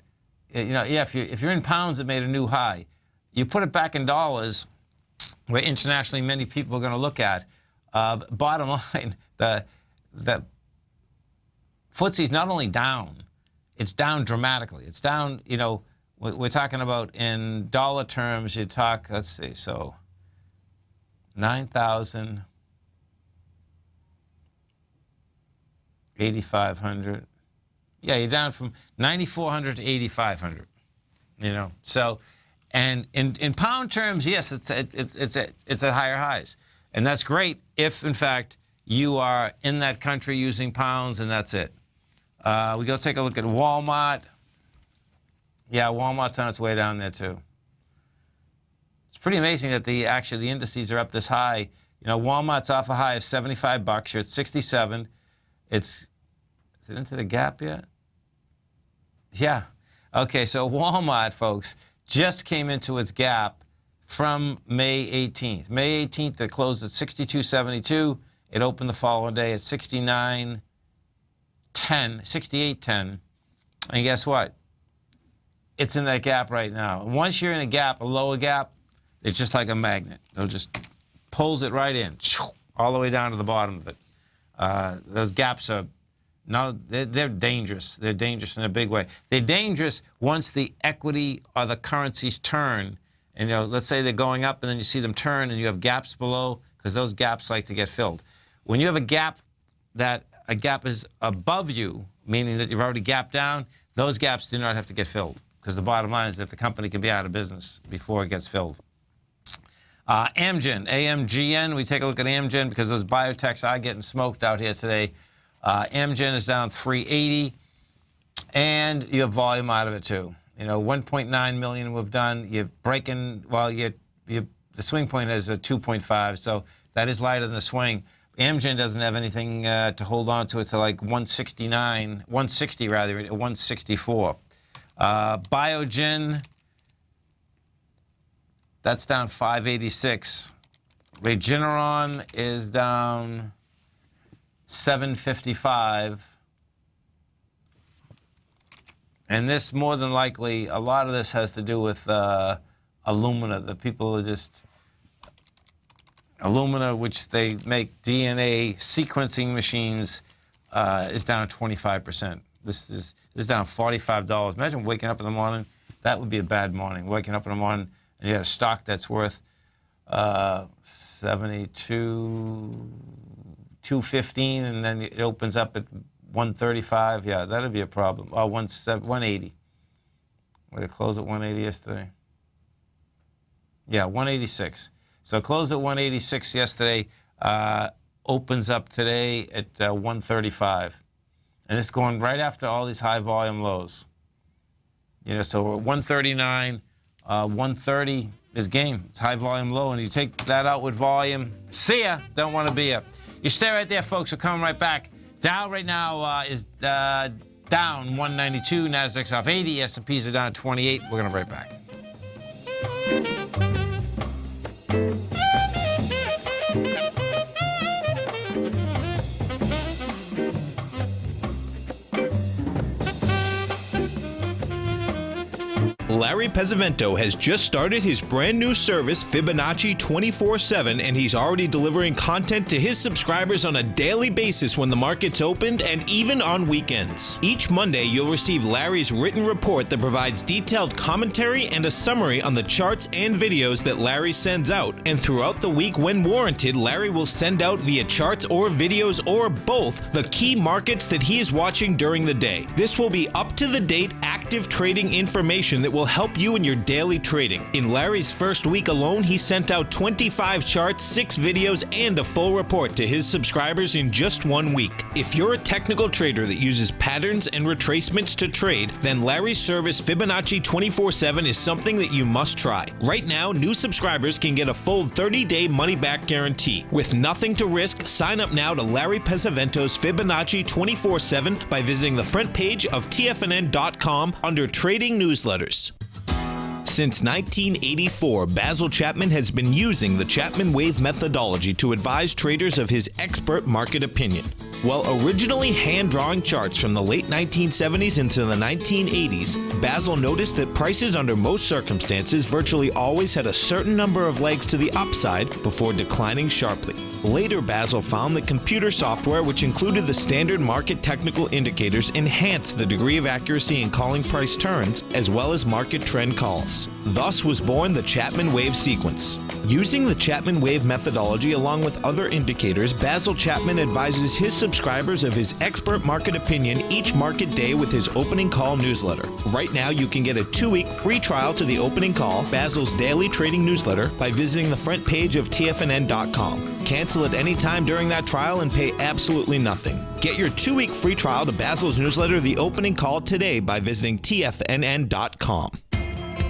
You know, yeah, if you're in pounds, it made a new high. You put it back in dollars, where internationally many people are going to look at. Bottom line, the FTSE's not only down, it's down dramatically. It's down, you know, we're talking about in dollar terms, you talk, let's see, so 9,000, 8,500. Yeah, you're down from 9,400 to 8,500, you know. So, and in pound terms, yes, it's at higher highs. And that's great if, in fact, you are in that country using pounds, and that's it. We go take a look at Walmart. Yeah, Walmart's on its way down there, too. It's pretty amazing that the indices are up this high. You know, Walmart's off a high of $75. You're at 67. Is it into the gap yet? Yeah. Okay, so Walmart, folks, just came into its gap from May 18th. May 18th, it closed at 62.72. It opened the following day at 69.10, 68.10. And guess what? It's in that gap right now. Once you're in a gap, a lower gap, it's just like a magnet. It'll just pulls it right in, all the way down to the bottom of it. Those gaps are they're dangerous. They're dangerous in a big way. They're dangerous once the equity or the currencies turn. And, you know, let's say they're going up and then you see them turn and you have gaps below, because those gaps like to get filled. When you have a gap is above you, meaning that you've already gapped down, those gaps do not have to get filled, because the bottom line is that the company can be out of business before it gets filled. Amgen, AMGN, we take a look at Amgen because those biotechs are getting smoked out here today. Amgen is down 380, and you have volume out of it too. You know, 1.9 million we've done. You're breaking, well, the swing point is a 2.5, so that is lighter than the swing. Amgen doesn't have anything to hold on to it to like 160 rather, 164. Biogen, that's down 586. Regeneron is down 755. And this, more than likely, a lot of this has to do with Illumina. The people are just... Illumina, which they make DNA sequencing machines, is down 25%. This is down $45. Imagine waking up in the morning. That would be a bad morning. Waking up in the morning and you have a stock that's worth 215, and then it opens up at 135. Yeah, that'd be a problem. 180. Did it close at 180 yesterday? Yeah, 186. So closed at 186 yesterday, opens up today at 135. And it's going right after all these high volume lows. You know, so we're at 139, 130 is game. It's high volume low, and you take that out with volume. See ya. Don't want to be ya. You stay right there, folks. We're coming right back. Dow right now is down 192. Nasdaq's off 80. S&Ps are down 28. We're going to be right back. Larry Pesavento has just started his brand new service, Fibonacci 24/7, and he's already delivering content to his subscribers on a daily basis when the market's opened and even on weekends. Each Monday, you'll receive Larry's written report that provides detailed commentary and a summary on the charts and videos that Larry sends out. And throughout the week, when warranted, Larry will send out via charts or videos or both the key markets that he is watching during the day. This will be up-to-the-date active trading information that will help you in your daily trading. In Larry's first week alone, he sent out 25 charts, 6 videos, and a full report to his subscribers in just 1 week. If you're a technical trader that uses patterns and retracements to trade, then Larry's service Fibonacci 24/7 is something that you must try. Right now, new subscribers can get a full 30-day money-back guarantee. With nothing to risk, sign up now to Larry Pesavento's Fibonacci 24/7 by visiting the front page of TFNN.com under Trading Newsletters. Since 1984, Basil Chapman has been using the Chapman Wave methodology to advise traders of his expert market opinion. While originally hand-drawing charts from the late 1970s into the 1980s, Basil noticed that prices under most circumstances virtually always had a certain number of legs to the upside before declining sharply. Later, Basil found that computer software, which included the standard market technical indicators, enhanced the degree of accuracy in calling price turns, as well as market trend calls. Thus was born the Chapman Wave sequence. Using the Chapman Wave methodology along with other indicators, Basil Chapman advises his subscribers of his expert market opinion each market day with his opening call newsletter. Right now, you can get a 2-week free trial to the opening call, Basil's daily trading newsletter, by visiting the front page of TFNN.com. Cancel at any time during that trial and pay absolutely nothing. Get your 2-week free trial to Basil's newsletter, The Opening Call, today by visiting TFNN.com.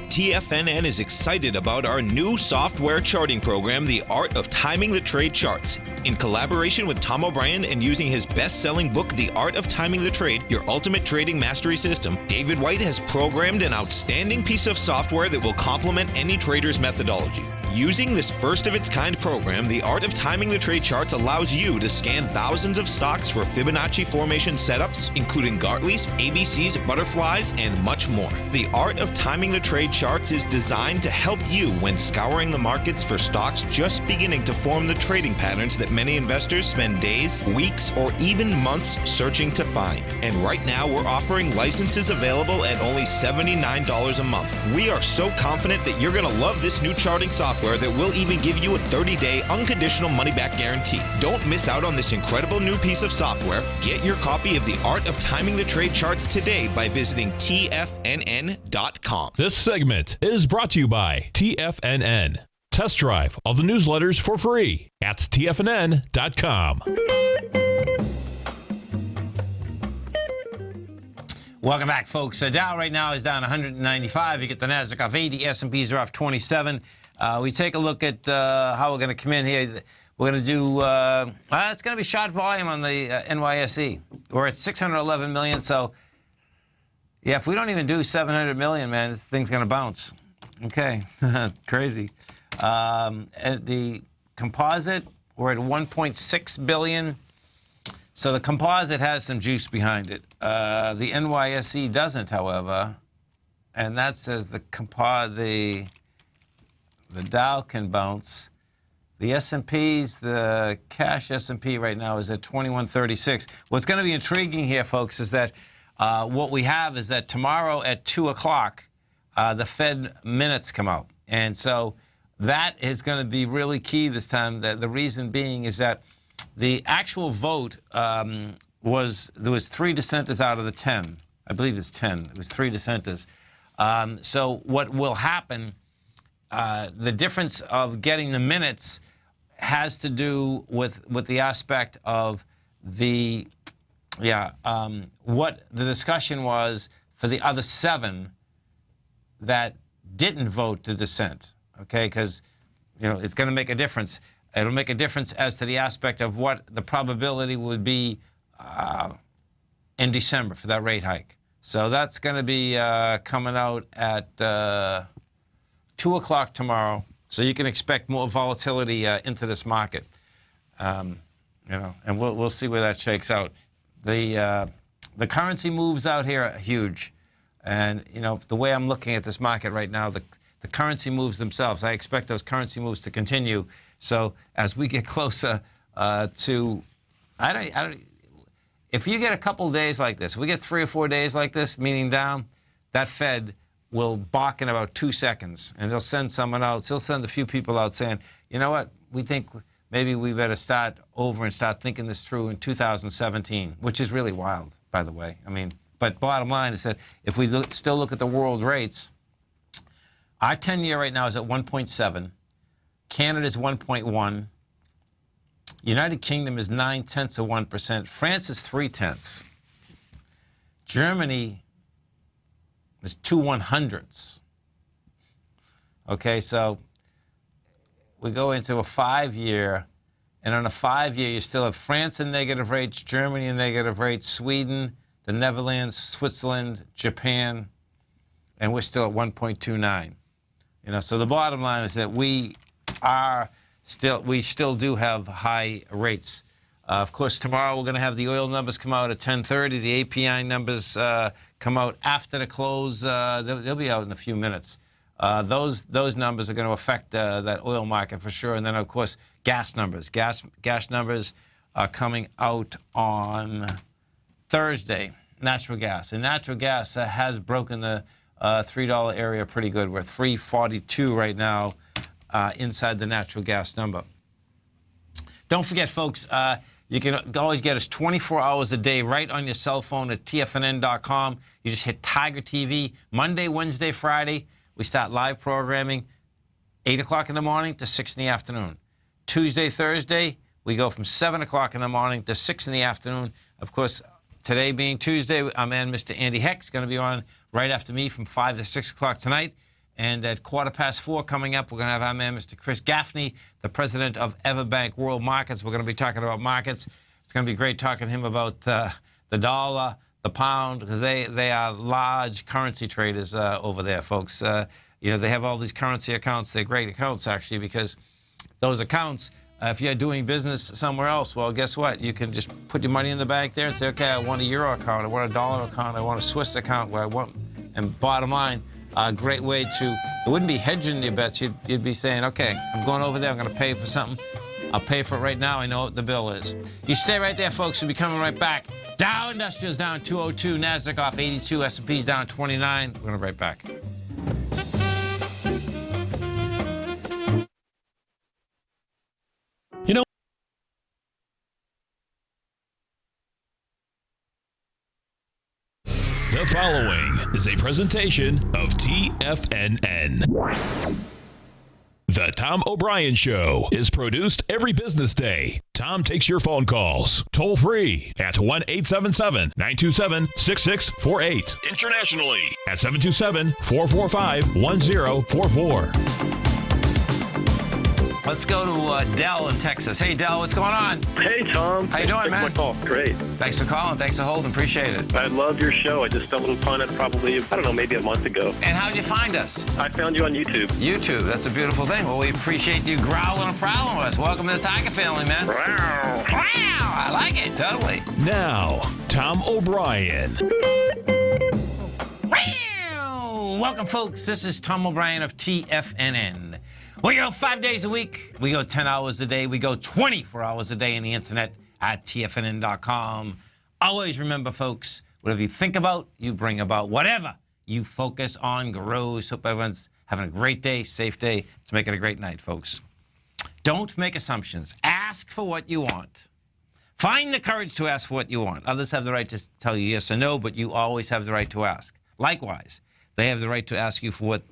TFNN is excited about our new software charting program, The Art of Timing the Trade Charts. In collaboration with Tom O'Brien and using his best-selling book, The Art of Timing the Trade, Your Ultimate Trading Mastery System, David White has programmed an outstanding piece of software that will complement any trader's methodology. Using this first-of-its-kind program, The Art of Timing the Trade Charts allows you to scan thousands of stocks for Fibonacci formation setups, including Gartley's, ABC's, butterflies, and much more. The Art of Timing the Trade Charts is designed to help you when scouring the markets for stocks just beginning to form the trading patterns that many investors spend days, weeks, or even months searching to find. And right now, we're offering licenses available at only $79 a month. We are so confident that you're going to love this new charting software that will even give you a 30-day unconditional money-back guarantee. Don't miss out on this incredible new piece of software. Get your copy of The Art of Timing the Trade Charts today by visiting TFNN.com. This segment is brought to you by TFNN. Test drive all the newsletters for free at TFNN.com. Welcome back, folks. Dow right now is down 195. You get the Nasdaq off 80. S&Ps are off 27. We take a look at how we're going to come in here. We're going to do, it's going to be short volume on the NYSE. We're at 611 million. So, yeah, if we don't even do 700 million, man, this thing's going to bounce. Okay, crazy. At the composite, we're at 1.6 billion. So the composite has some juice behind it. The NYSE doesn't, however, and that says the Dow can bounce. The S&Ps, the cash S&P right now is at 2136. What's going to be intriguing here, folks, is that what we have is that tomorrow at 2 o'clock, the Fed minutes come out. And so that is going to be really key this time. The reason being is that the actual vote there was 3 dissenters out of the 10. I believe it's 10. It was 3 dissenters. So what will happen, the difference of getting the minutes has to do with the aspect of what the discussion was for the other 7 that didn't vote to dissent, okay? Because, it's going to make a difference. It'll make a difference as to the aspect of what the probability would be in December for that rate hike. So that's going to be coming out at 2 o'clock tomorrow. So you can expect more volatility into this market. And we'll see where that shakes out. The currency moves out here are huge. And, the way I'm looking at this market right now, the currency moves themselves. I expect those currency moves to continue. So as we get closer to, if you get a couple of days like this, if we get 3 or 4 days like this, meaning down, that Fed will balk in about 2 seconds. And they'll send someone out. They'll send a few people out saying, you know what, we think maybe we better start over and start thinking this through in 2017, which is really wild, by the way. But bottom line is that if we still look at the world rates, our 10-year right now is at 1.7. Canada's 1.1. United Kingdom is 0.9%. France is 0.3. Germany is 2/100. Okay, so we go into a 5-year, and on a 5-year, you still have France in negative rates, Germany in negative rates, Sweden, the Netherlands, Switzerland, Japan, and we're still at 1.29. So the bottom line is that we still do have high rates. Of course, tomorrow we're going to have the oil numbers come out at 10:30. The API numbers come out after the close. They'll be out in a few minutes. Those numbers are going to affect that oil market for sure. And then, of course, gas numbers. Gas numbers are coming out on Thursday. Natural gas. And natural gas has broken the $3 area pretty good. We're $3.42 right now inside the natural gas number. Don't forget, folks, you can always get us 24 hours a day right on your cell phone at TFNN.com. You just hit Tiger TV. Monday, Wednesday, Friday, we start live programming 8 o'clock in the morning to 6 in the afternoon. Tuesday, Thursday, we go from 7 o'clock in the morning to 6 in the afternoon. Of course, today being Tuesday, our man, Mr. Andy Heck, is going to be on right after me from 5 to 6 o'clock tonight. And at 4:15 coming up, we're going to have our man, Mr. Chris Gaffney, the president of Everbank World Markets. We're going to be talking about markets. It's going to be great talking to him about the dollar, the pound, because they are large currency traders over there, folks. They have all these currency accounts. They're great accounts, actually, because those accounts, if you're doing business somewhere else, well, guess what? You can just put your money in the bank there and say, okay, I want a euro account, I want a dollar account, I want a Swiss account, where I want, and bottom line, a great way to, it wouldn't be hedging your bets. You'd be saying, okay, I'm going over there, I'm going to pay for something. I'll pay for it right now. I know what the bill is. You stay right there, folks. We'll be coming right back. Dow Industrials down 202, NASDAQ off 82, S&P's down 29. We're going to be right back. The following is a presentation of TFNN. The Tom O'Brien Show is produced every business day. Tom takes your phone calls toll free at 1-877-927-6648. Internationally at 727-445-1044. Let's go to Dell in Texas. Hey, Dell, what's going on? Hey, Tom. How you doing, man? My call. Great. Thanks for calling. Thanks for holding. Appreciate it. I love your show. I just stumbled upon it probably, maybe a month ago. And how'd you find us? I found you on YouTube. YouTube. That's a beautiful thing. Well, we appreciate you growling and prowling with us. Welcome to the Tiger family, man. Wow. I like it. Totally. Now, Tom O'Brien. Welcome, folks. This is Tom O'Brien of TFNN. We go 5 days a week. We go 10 hours a day. We go 24 hours a day on the internet at TFNN.com. Always remember, folks, whatever you think about, you bring about. Whatever you focus on grows. Hope everyone's having a great day, safe day. Let's make it a great night, folks. Don't make assumptions. Ask for what you want. Find the courage to ask for what you want. Others have the right to tell you yes or no, but you always have the right to ask. Likewise, they have the right to ask you for what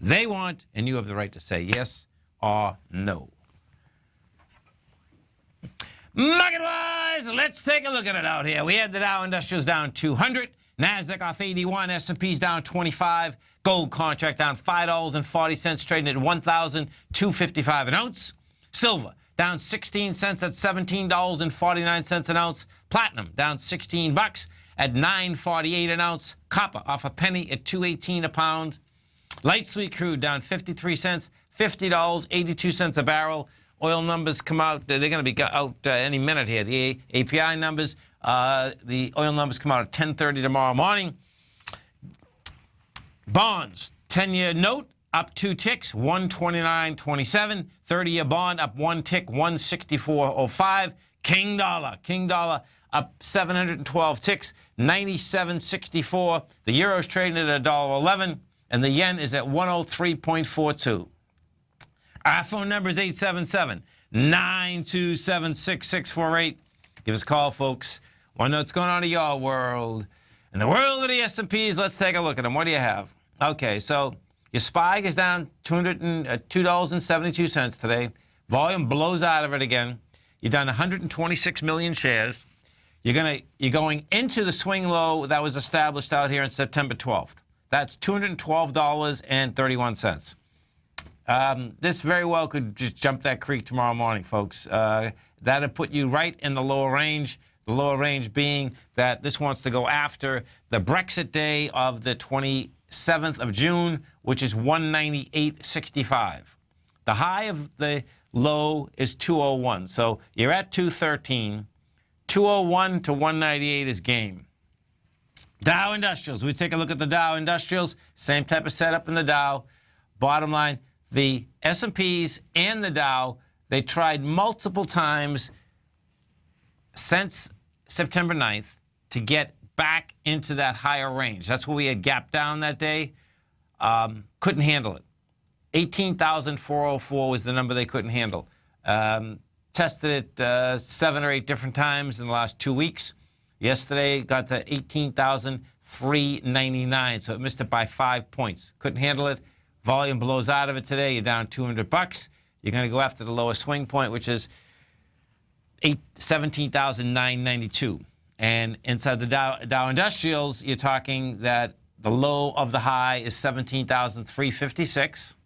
they want, and you have the right to say yes or no. Market-wise, let's take a look at it out here. We had the Dow Industrials down 200, NASDAQ off 81, S&P's down 25, gold contract down $5.40, trading at $1,255 an ounce. Silver down 16 cents at $17.49 an ounce. Platinum down 16 bucks at $9.48 an ounce. Copper off a penny at $2.18 a pound. Light sweet crude down 53 cents, $50.82 a barrel. Oil numbers come out. They're going to be out any minute here. The API numbers, the oil numbers come out at 10:30 tomorrow morning. Bonds, 10-year note up 2 ticks, 129.27. 30-year bond up 1 tick, 164.05. King dollar up 712 ticks, 97.64. The euro's trading at $1.11, and the yen is at 103.42. Our phone number is 877-927-6648. Give us a call, folks. Want to know what's going on in your world. In the world of the S&Ps, let's take a look at them. What do you have? Okay, so your SPY is down $2.72 today. Volume blows out of it again. You're down 126 million shares. You're going into the swing low that was established out here on September 12th. That's $212.31. This very well could just jump that creek tomorrow morning, folks. That'll put you right in the lower range. The lower range being that this wants to go after the Brexit day of the 27th of June, which is 198.65. The high of the low is 201. So you're at 213. 201 to 198 is game. Dow Industrials. We take a look at the Dow Industrials. Same type of setup in the Dow. Bottom line, the S&Ps and the Dow, they tried multiple times since September 9th to get back into that higher range. That's where we had gapped down that day. Couldn't handle it. 18,404 was the number they couldn't handle. Tested it 7 or 8 different times in the last 2 weeks. Yesterday, got to 18,399, so it missed it by 5 points. Couldn't handle it. Volume blows out of it today. You're down 200 bucks. You're going to go after the lowest swing point, which is 17,992. And inside the Dow Industrials, you're talking that the low of the high is 17,356.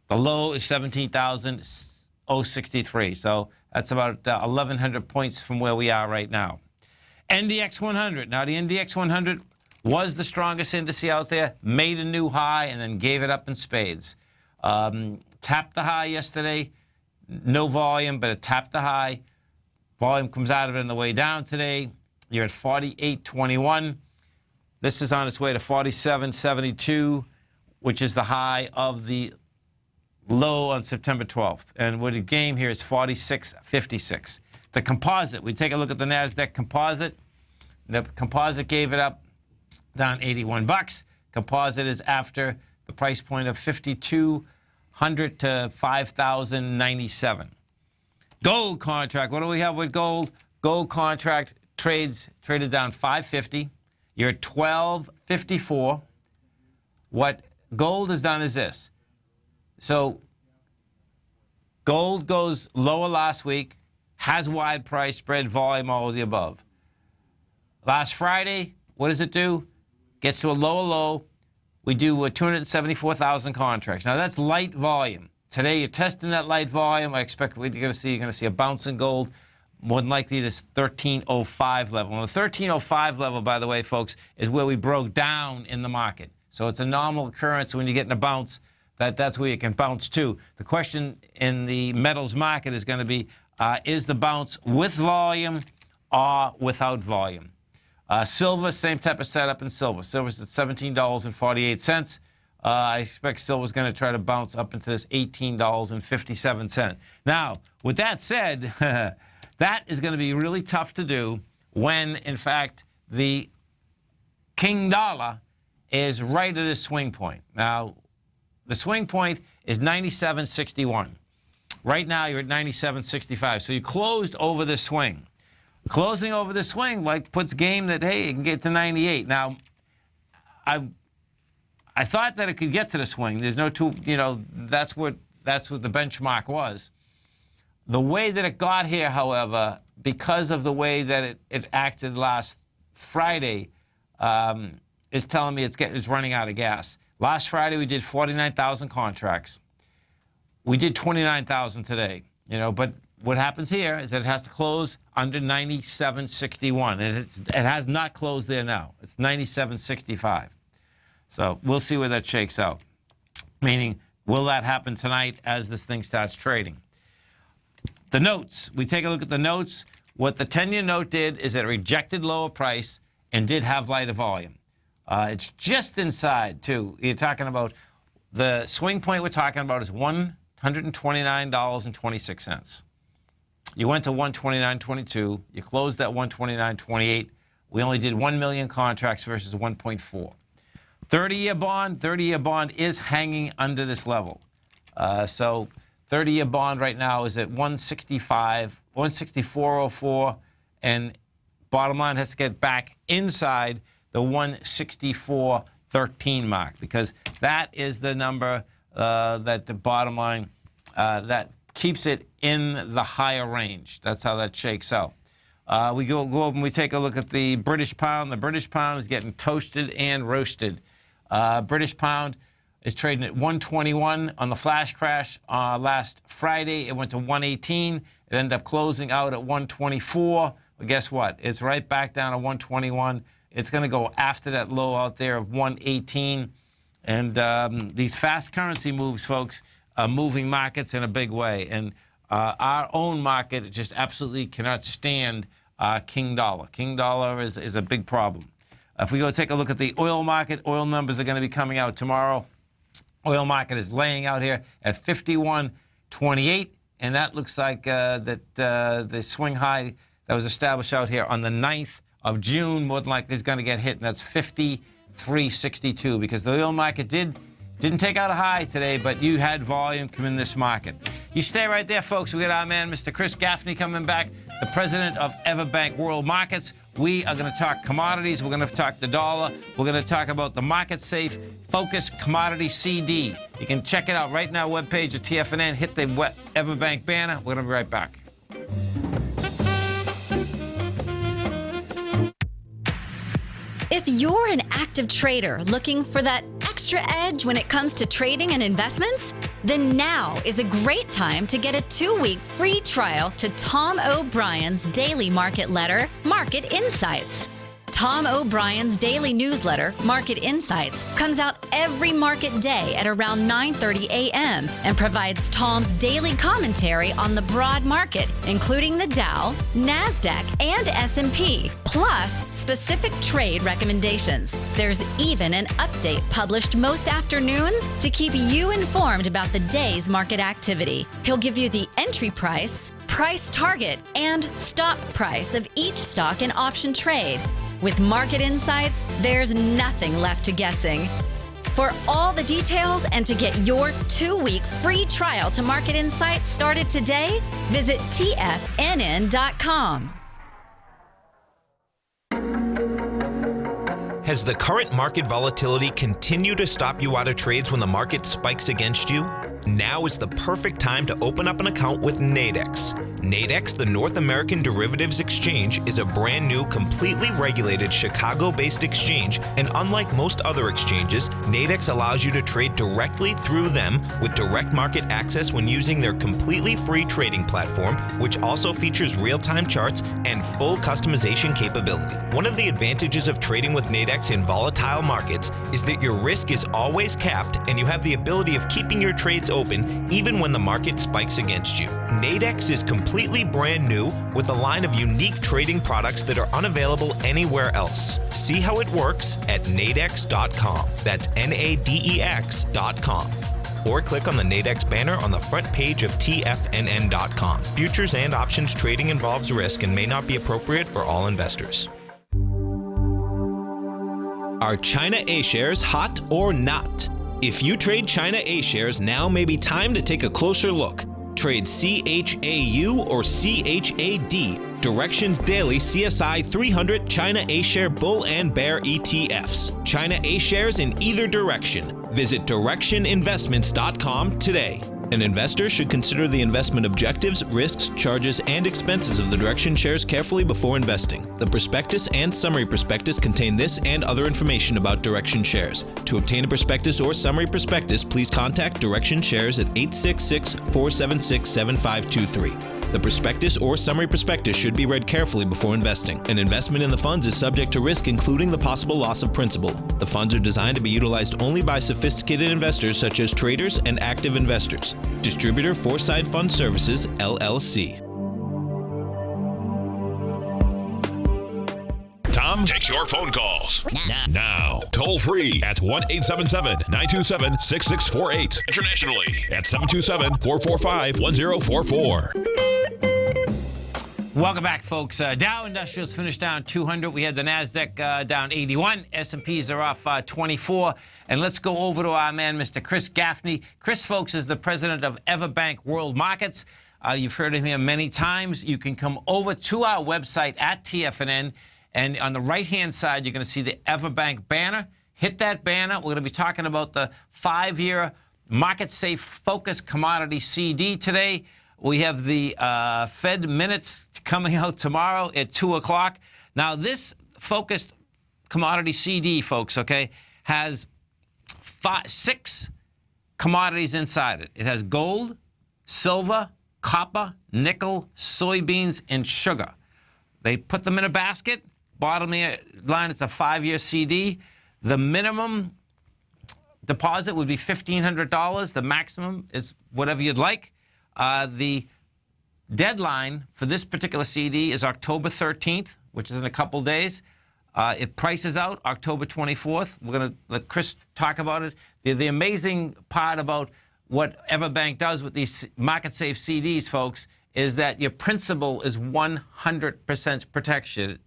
The low is 17,063. So that's about 1,100 points from where we are right now. NDX 100. Now, the NDX 100 was the strongest indice out there, made a new high, and then gave it up in spades. Tapped the high yesterday. No volume, but it tapped the high. Volume comes out of it on the way down today. You're at 48.21. This is on its way to 47.72, which is the high of the low on September 12th. And what the game here is 46.56. The composite, we take a look at the NASDAQ composite. The composite gave it up down 81 bucks. Composite is after the price point of 5,200 to 5,097. Gold contract, what do we have with gold? Gold contract traded down 550. You're at 1254. What gold has done is this. So gold goes lower last week, has wide price spread, volume, all of the above. Last Friday, what does it do? Gets to a lower low. We do 274,000 contracts. Now, that's light volume. Today, you're testing that light volume. I expect you're going to see a bounce in gold. More than likely, this 1305 level. And the 1305 level, by the way, folks, is where we broke down in the market. So it's a normal occurrence when you're getting a bounce. That's where you can bounce to. The question in the metals market is going to be, is the bounce with volume or without volume? Silver, same type of setup in silver. Silver's at $17.48. I expect silver's going to try to bounce up into this $18.57. Now, with that said, that is going to be really tough to do when, in fact, the king dollar is right at a swing point. Now, the swing point is 97.61. Right now, you're at 97.65. So you closed over the swing. Closing over the swing puts game that, hey, it can get to 98. Now, I thought that it could get to the swing. There's no that's what the benchmark was. The way that it got here, however, because of the way that it acted last Friday, is telling me it's running out of gas. Last Friday, we did 49,000 contracts. We did 29,000 today. But what happens here is that it has to close under 97.61, and it has not closed there now. It's 97.65. So we'll see where that shakes out. Meaning, will that happen tonight as this thing starts trading? The notes. We take a look at the notes. What the 10-year note did is it rejected lower price and did have lighter volume. It's just inside, too. You're talking about the swing point we're talking about is $129.26. You went to 129.22. You closed at 129.28. We only did 1 million contracts versus 1.4. 30-year bond is hanging under this level. So 30-year bond right now is at 164.04, and bottom line has to get back inside the 164.13 mark, because that is the number that the bottom line that keeps it in the higher range. That's how that shakes out. We go over and we take a look at the British pound. The British pound is getting toasted and roasted. British pound is trading at 121 on the flash crash last Friday. It went to 118. It ended up closing out at 124. But guess what? It's right back down to 121. It's going to go after that low out there of 118. And these fast currency moves, folks, are moving markets in a big way. And our own market just absolutely cannot stand King Dollar. King Dollar is a big problem. If we go take a look at the oil market, oil numbers are going to be coming out tomorrow. Oil market is laying out here at 51.28, and that looks like the swing high that was established out here on the 9th of June more than likely is going to get hit, and that's 53.62, because the oil market didn't take out a high today, but you had volume come in this market. You stay right there, folks. We got our man, Mr. Chris Gaffney, coming back, the president of Everbank World Markets. We are going to talk commodities. We're going to talk the dollar. We're going to talk about the Market Safe Focus Commodity CD. You can check it out right now, webpage of TFNN. Hit the Everbank banner. We're going to be right back. If you're an active trader looking for that extra edge when it comes to trading and investments, then now is a great time to get a 2-week free trial to Tom O'Brien's daily market letter, Market Insights. Tom O'Brien's daily newsletter, Market Insights, comes out every market day at around 9:30 a.m. and provides Tom's daily commentary on the broad market, including the Dow, NASDAQ, and S&P, plus specific trade recommendations. There's even an update published most afternoons to keep you informed about the day's market activity. He'll give you the entry price, price target, and stop price of each stock and option trade. With Market Insights, there's nothing left to guessing. For all the details and to get your 2-week free trial to Market Insights started today, visit TFNN.com. Has the current market volatility continued to stop you out of trades when the market spikes against you? Now is the perfect time to open up an account with Nadex. Nadex, the North American Derivatives Exchange, is a brand new, completely regulated Chicago-based exchange, and unlike most other exchanges, Nadex allows you to trade directly through them with direct market access when using their completely free trading platform, which also features real-time charts and full customization capability. One of the advantages of trading with Nadex in volatile markets is that your risk is always capped and you have the ability of keeping your trades open even when the market spikes against you. Nadex is completely brand new with a line of unique trading products that are unavailable anywhere else. See how it works at nadex.com. That's NADEX.com. Or click on the Nadex banner on the front page of TFNN.com. Futures and options trading involves risk and may not be appropriate for all investors. Are China A-shares hot or not? If you trade China A-shares, now may be time to take a closer look. Trade CHAU or CHAD, Directions Daily CSI 300 China A-share Bull and Bear ETFs. China A-shares in either direction. Visit directioninvestments.com today. An investor should consider the investment objectives, risks, charges, and expenses of the Direction shares carefully before investing. The prospectus and summary prospectus contain this and other information about Direction shares. To obtain a prospectus or summary prospectus, please contact Direction Shares at 866-476-7523. The prospectus or summary prospectus should be read carefully before investing. An investment in the funds is subject to risk, including the possible loss of principal. The funds are designed to be utilized only by sophisticated investors such as traders and active investors. Distributor Foreside Fund Services, LLC. Tom takes your phone calls now. Toll free at 1-877-927-6648. Internationally at 727-445-1044. Welcome back, folks. Dow Industrials finished down 200. We had the NASDAQ down 81. S&Ps are off 24. And let's go over to our man, Mr. Chris Gaffney. Chris, folks, is the president of Everbank World Markets. You've heard of him many times. You can come over to our website at TFNN. And on the right-hand side, you're going to see the Everbank banner. Hit that banner. We're going to be talking about the 5-year market-safe focus commodity CD today. We have the Fed minutes coming out tomorrow at 2 o'clock. Now, this focused commodity CD, folks, okay, has 6 commodities inside it. It has gold, silver, copper, nickel, soybeans, and sugar. They put them in a basket. Bottom line, it's a 5-year CD. The minimum deposit would be $1,500. The maximum is whatever you'd like. The deadline for this particular CD is October 13th, which is in a couple days. It prices out October 24th. We're going to let Chris talk about it. The amazing part about what Everbank does with these market-safe CDs, folks, is that your principal is 100% protected.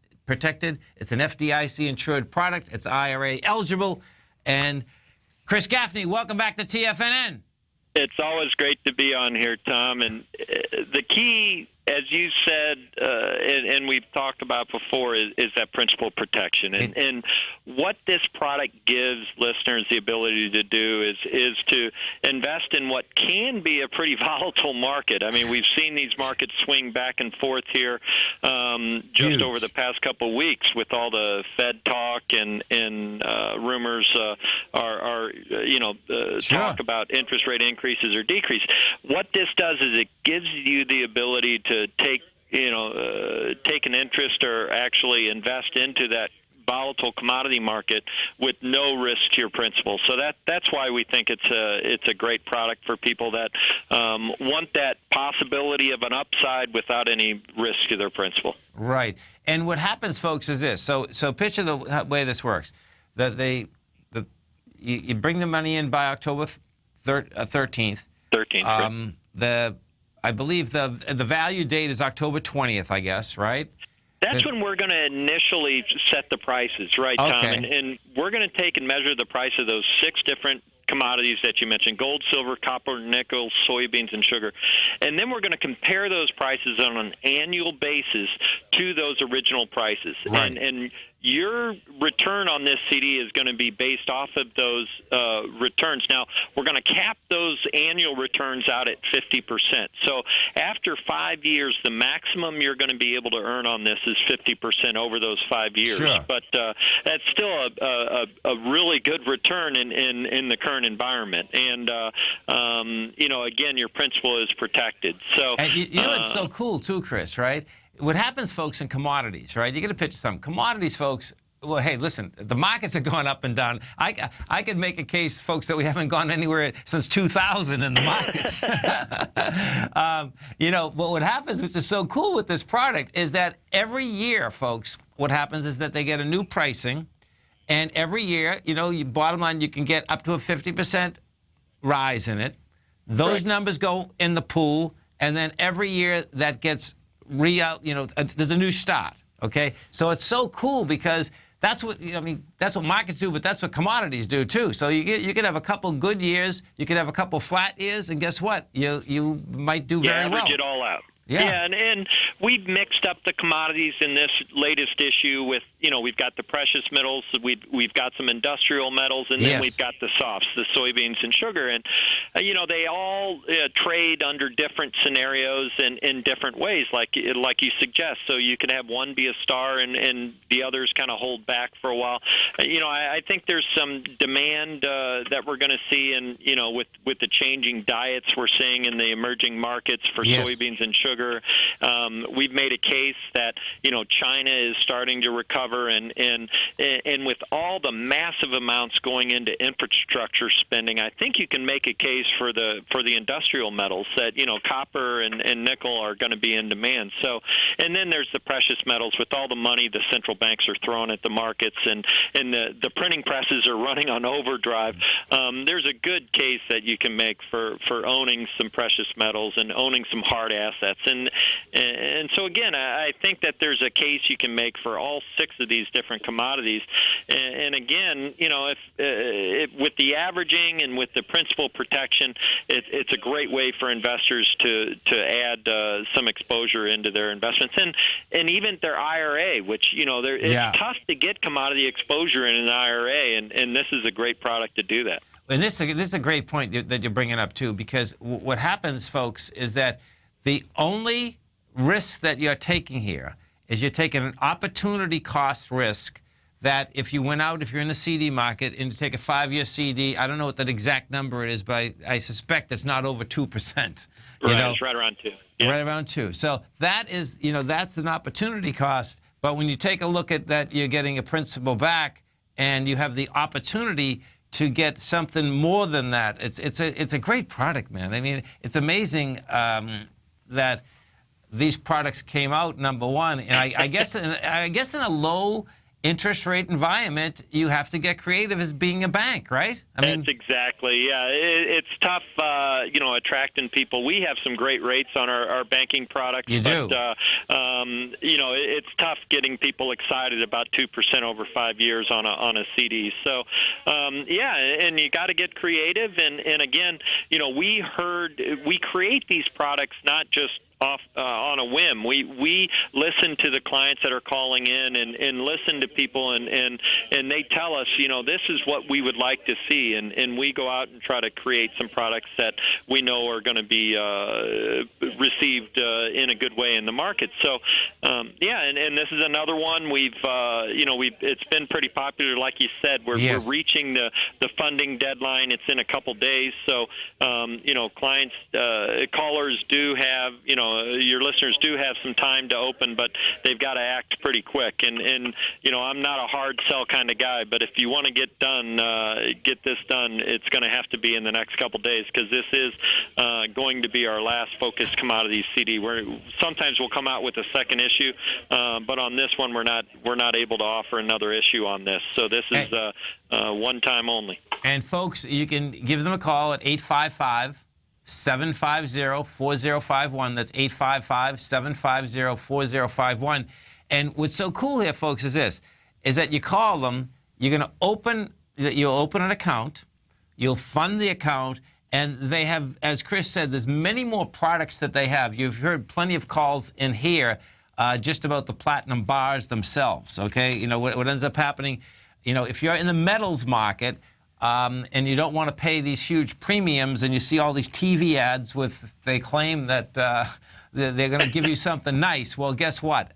It's an FDIC-insured product. It's IRA eligible. And Chris Gaffney, welcome back to TFNN. It's always great to be on here, Tom. And the key, as you said, and we've talked about before, is that principal protection. And what this product gives listeners the ability to do is to invest in what can be a pretty volatile market. I mean, we've seen these markets swing back and forth here just over the past couple of weeks with all the Fed talk and rumors talk about interest rate increases or decrease. What this does is it gives you the ability to take an interest or actually invest into that volatile commodity market with no risk to your principal. So that's why we think it's a great product for people that want that possibility of an upside without any risk to their principal. Right. And what happens, folks, is this. So picture the way this works. You bring the money in by October 13th. 13th. I believe the value date is October 20th, I guess, right? That's when we're going to initially set the prices, right, Tom? Okay. And we're going to take and measure the price of those 6 different commodities that you mentioned: gold, silver, copper, nickel, soybeans, and sugar. And then we're going to compare those prices on an annual basis to those original prices. Right. And your return on this CD is going to be based off of those returns. Now, we're going to cap those annual returns out at 50%. So after 5 years, the maximum you're going to be able to earn on this is 50% over those 5 years. Sure. But that's still a really good return in the current environment. And, again, your principal is protected. So and you know what's so cool, too, Chris, right? What happens, folks, in commodities, right? You get a picture of something. Commodities, folks, well, hey, listen, the markets are going up and down. I could make a case, folks, that we haven't gone anywhere since 2000 in the markets. But what happens, which is so cool with this product, is that every year, folks, what happens is that they get a new pricing. And every year, bottom line, you can get up to a 50% rise in it. Those numbers go in the pool. And then every year that gets there's a new start, okay? So it's so cool because that's what, that's what markets do, but that's what commodities do too. So you could have a couple good years, you could have a couple flat years, and guess what? You might do very well. Average it all out. Yeah, and we've mixed up the commodities in this latest issue with we've got the precious metals, we've got some industrial metals, and then Yes. we've got the softs, the soybeans and sugar, and they all trade under different scenarios and in different ways, like you suggest. So you can have one be a star and the others kind of hold back for a while. I think there's some demand that we're going to see, and with the changing diets we're seeing in the emerging markets for Yes. soybeans and sugar. We've made a case that China is starting to recover, and with all the massive amounts going into infrastructure spending, I think you can make a case for the industrial metals that copper and nickel are going to be in demand. So, and then there's the precious metals with all the money the central banks are throwing at the markets, and the printing presses are running on overdrive. There's a good case that you can make for owning some precious metals and owning some hard assets, and so again, I think that there's a case you can make for all 6 of these different commodities, and again, if with the averaging and with the principal protection, it's a great way for investors to add some exposure into their investments, and even their IRA, which it's tough to get commodity exposure in an IRA, and this is a great product to do that. And this is a great point that you're bringing up, too, because what happens, folks, is that the only risk that you're taking here is you're taking an opportunity cost risk that if you're in the CD market and you take a 5-year CD, I don't know what that exact number it is, but I suspect it's not over 2%. Right, it's right around 2. Yeah. Right around 2. So that is, that's an opportunity cost. But when you take a look at that, you're getting a principal back, and you have the opportunity to get something more than that. It's a great product, man. I mean, it's amazing that these products came out, number one. And I guess in a low interest rate environment, you have to get creative as being a bank, right? That's exactly, yeah. It's tough, attracting people. We have some great rates on our banking products. You do. But, it's tough getting people excited about 2% over 5 years on a CD. So, and you got to get creative. And again, we create these products not just on a whim. We listen to the clients that are calling in and listen to people, and they tell us, this is what we would like to see, and we go out and try to create some products that we know are going to be received in a good way in the market. So, and this is another one it's been pretty popular. Like you said, we're reaching the funding deadline. It's in a couple days. So, clients, callers do have, your listeners do have some time to open, but they've got to act pretty quick. And I'm not a hard sell kind of guy, but if you want to get this done, it's going to have to be in the next couple days, because this is going to be our last focused commodity CD. Sometimes we'll come out with a second issue, but on this one we're not able to offer another issue on this. So this is one time only. And folks, you can give them a call at 855-750-4051. That's 855-750-4051. And what's so cool here, folks, is that you call them, you'll open an account, you'll fund the account, and they have, as Chris said, there's many more products that they have. You've heard plenty of calls in here just about the platinum bars themselves, okay? What ends up happening, if you're in the metals market, and you don't want to pay these huge premiums, and you see all these TV ads they claim that they're going to give you something nice. Well, guess what?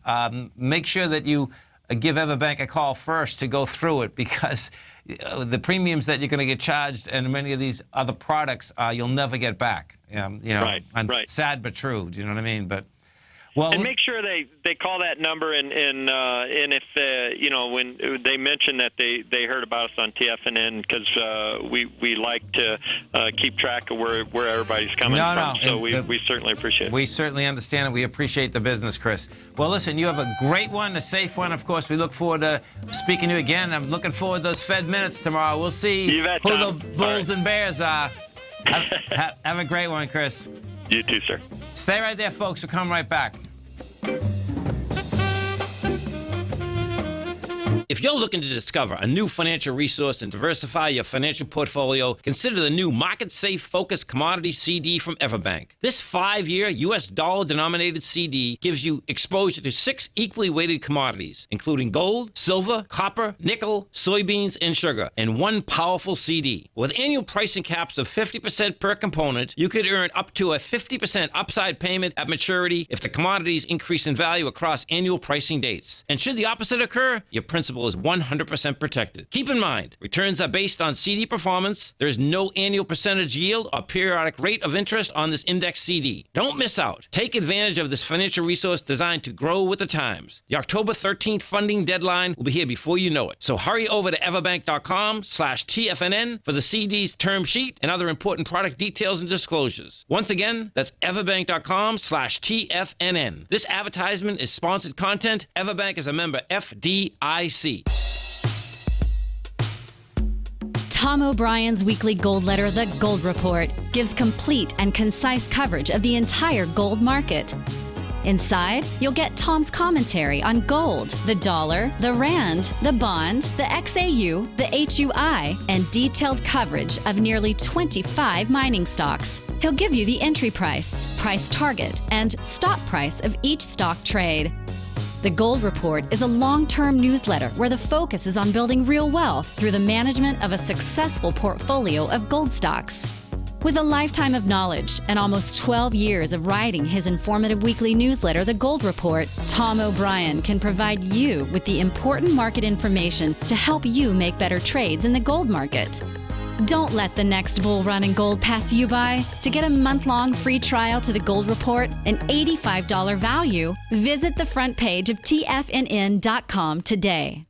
Make sure that you give EverBank a call first to go through it, because the premiums that you're going to get charged and many of these other products, you'll never get back. Right. Sad but true. Do you know what I mean? But and make sure they call that number, and if when they mention that they heard about us on TFNN, because we like to keep track of where everybody's coming from. So we certainly appreciate it. We certainly understand it. We appreciate the business, Chris. Well, listen, you have a great one, a safe one. Of course, we look forward to speaking to you again. I'm looking forward to those Fed minutes tomorrow. We'll see who the Bulls and Bears are. Have a great one, Chris. You too, sir. Stay right there, folks. We'll come right back. If you're looking to discover a new financial resource and diversify your financial portfolio, consider the new Market Safe Focus Commodity CD from Everbank. This 5-year U.S. dollar-denominated CD gives you exposure to 6 equally weighted commodities, including gold, silver, copper, nickel, soybeans, and sugar, in one powerful CD. With annual pricing caps of 50% per component, you could earn up to a 50% upside payment at maturity if the commodities increase in value across annual pricing dates. And should the opposite occur, your principal is 100% protected. Keep in mind, returns are based on CD performance. There is no annual percentage yield or periodic rate of interest on this index CD. Don't miss out. Take advantage of this financial resource designed to grow with the times. The October 13th funding deadline will be here before you know it. So hurry over to everbank.com/TFNN for the CD's term sheet and other important product details and disclosures. Once again, that's everbank.com/TFNN. This advertisement is sponsored content. Everbank is a member FDIC. Tom O'Brien's weekly gold letter, The Gold Report, gives complete and concise coverage of the entire gold market. Inside, you'll get Tom's commentary on gold, the dollar, the rand, the bond, the XAU, the HUI, and detailed coverage of nearly 25 mining stocks. He'll give you the entry price, price target, and stop price of each stock trade. The Gold Report is a long-term newsletter where the focus is on building real wealth through the management of a successful portfolio of gold stocks. With a lifetime of knowledge and almost 12 years of writing his informative weekly newsletter, The Gold Report, Tom O'Brien can provide you with the important market information to help you make better trades in the gold market. Don't let the next bull run in gold pass you by. To get a month-long free trial to The Gold Report, an $85 value, visit the front page of TFNN.com today.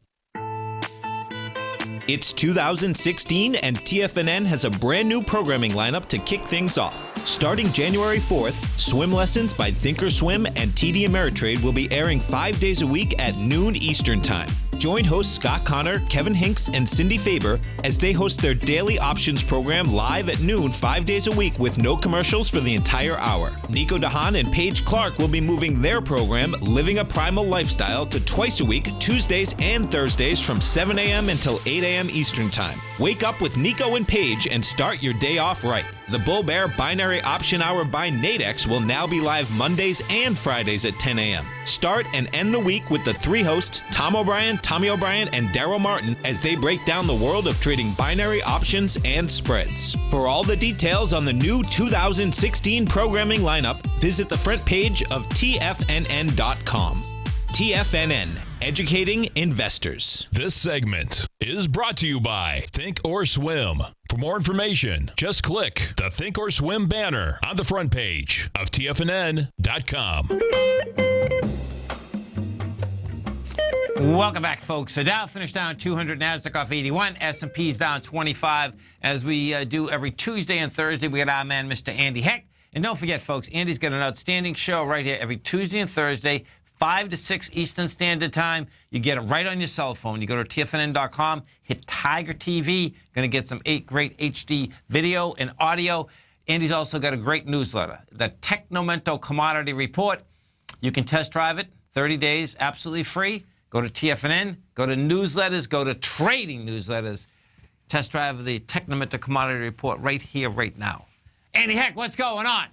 It's 2016 and TFNN has a brand new programming lineup to kick things off. Starting January 4th, Swim Lessons by Thinkorswim and TD Ameritrade will be airing 5 days a week at noon Eastern Time. Join hosts Scott Connor, Kevin Hinks, and Cindy Faber as they host their daily options program live at noon 5 days a week with no commercials for the entire hour. Nico DeHaan and Paige Clark will be moving their program, Living a Primal Lifestyle, to twice a week, Tuesdays and Thursdays from 7 a.m. until 8 a.m. Eastern Time. Wake up with Nico and Paige and start your day off right. The Bull Bear Binary Option Hour by Nadex will now be live Mondays and Fridays at 10 a.m. Start and end the week with the 3 hosts, Tom O'Brien, Tommy O'Brien, and Daryl Martin, as they break down the world of trading binary options and spreads. For all the details on the new 2016 programming lineup, visit the front page of TFNN.com. TFNN, educating investors. This segment is brought to you by Think or Swim. For more information, just click the Think or Swim banner on the front page of TFNN.com. Welcome back, folks. So Dow finished down 200, NASDAQ off 81, S&P's down 25. As we do every Tuesday and Thursday, we got our man, Mr. Andy Heck. And don't forget, folks, Andy's got an outstanding show right here every Tuesday and Thursday, 5 to 6 Eastern Standard Time. You get it right on your cell phone. You go to TFNN.com, hit Tiger TV. Going to get some great HD video and audio. Andy's also got a great newsletter, the Technomento Commodity Report. You can test drive it, 30 days, absolutely free. Go to TFNN, go to newsletters, go to trading newsletters. Test drive the Technomento Commodity Report right here, right now. Andy Heck, what's going on?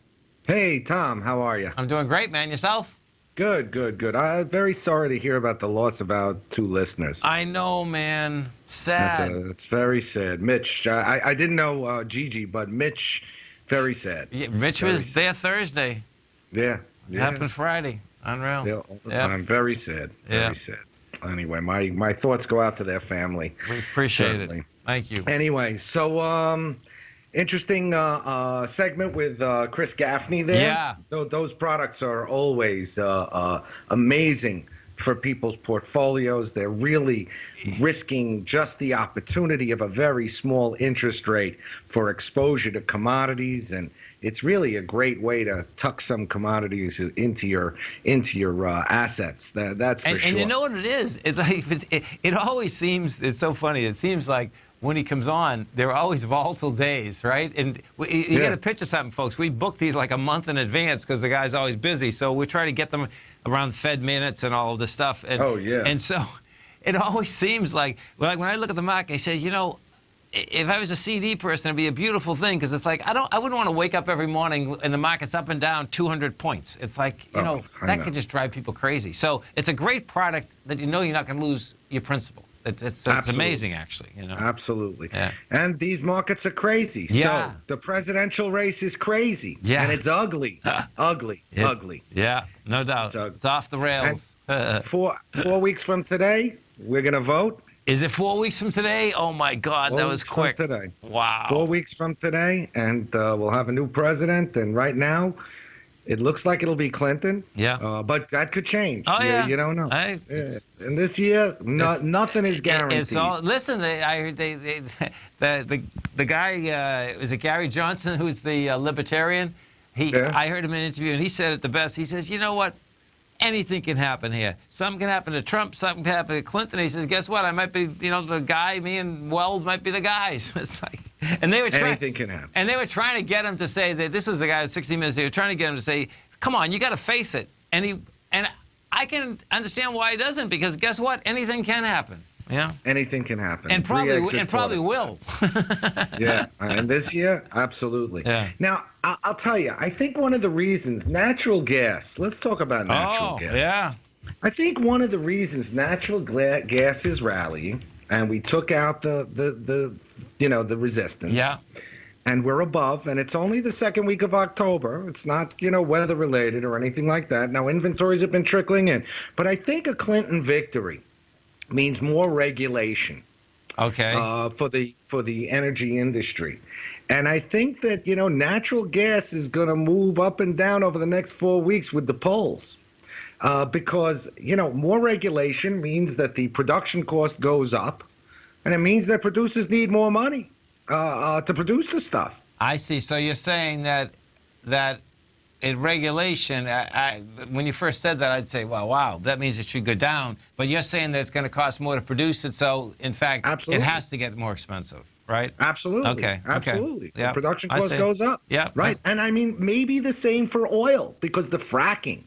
Hey, Tom, how are you? I'm doing great, man. Yourself? Good. I'm very sorry to hear about the loss of our 2 listeners. I know, man. Sad. It's very sad. Mitch, I didn't know Gigi, but Mitch, very sad. Yeah, Mitch was there Thursday. Yeah. It happened Friday. Unreal. Yeah, all the time. Very sad. Very sad. Anyway, my thoughts go out to their family. We appreciate it. Thank you. Anyway, so interesting segment with Chris Gaffney there. Yeah. Those products are always amazing for people's portfolios. They're really risking just the opportunity of a very small interest rate for exposure to commodities, and it's really a great way to tuck some commodities into your assets. That's for sure. And you know what it is? It's like it always seems. It's so funny. It seems like when he comes on, there are always volatile days, right? And you got to picture something, folks. We book these like a month in advance because the guy's always busy. So we try to get them around Fed minutes and all of this stuff. And, And so it always seems like when I look at the market, I say, you know, if I was a CD person, it'd be a beautiful thing because it's like I wouldn't want to wake up every morning and the market's up and down 200 points. It's like that could just drive people crazy. So it's a great product that you know you're not going to lose your principal. It's amazing, actually. You know. Absolutely. Yeah. And these markets are crazy. Yeah. So the presidential race is crazy. Yeah. And it's ugly. Ugly. Yeah, no doubt. It's off the rails. And 4 weeks from today, we're going to vote. Is it 4 weeks from today? Oh, my God, that was quick. Today. Wow. 4 weeks from today, and we'll have a new president. And right now, it looks like it'll be Clinton. Yeah. But that could change. Oh, yeah. You don't know. In this year, nothing is guaranteed. It's all. Listen, I heard the guy, is it Gary Johnson, who's the libertarian? I heard him in an interview, and he said it the best. He says, you know what? Anything can happen here. Something can happen to Trump. Something can happen to Clinton. He says, guess what? I might be, the guy, me and Weld might be the guys. It's like, and they were trying. Anything can happen. And they were trying to get him to say that this was the guy at 60 Minutes. They were trying to get him to say, come on, you got to face it. And I can understand why he doesn't, because guess what? Anything can happen. Yeah. Anything can happen. And probably will. Yeah. And this year, absolutely. Yeah. Now, I'll tell you, I think one of the reasons, natural gas, let's talk about natural gas. Yeah. I think one of the reasons natural gas is rallying, and we took out the resistance. Yeah. And we're above, and it's only the second week of October. It's not, weather related or anything like that. Now, inventories have been trickling in. But I think a Clinton victory means more regulation. Okay. For the energy industry. And I think that, natural gas is going to move up and down over the next 4 weeks with the polls. Because, more regulation means that the production cost goes up, and it means that producers need more money to produce the stuff. I see. So you're saying that in regulation, when you first said that, I'd say, well, wow, that means it should go down. But you're saying that it's going to cost more to produce it, so, in fact, Absolutely. It has to get more expensive, right? Absolutely. Okay. Absolutely. Yeah. The production cost goes up. Yeah. Right. And I mean, maybe the same for oil, because the fracking.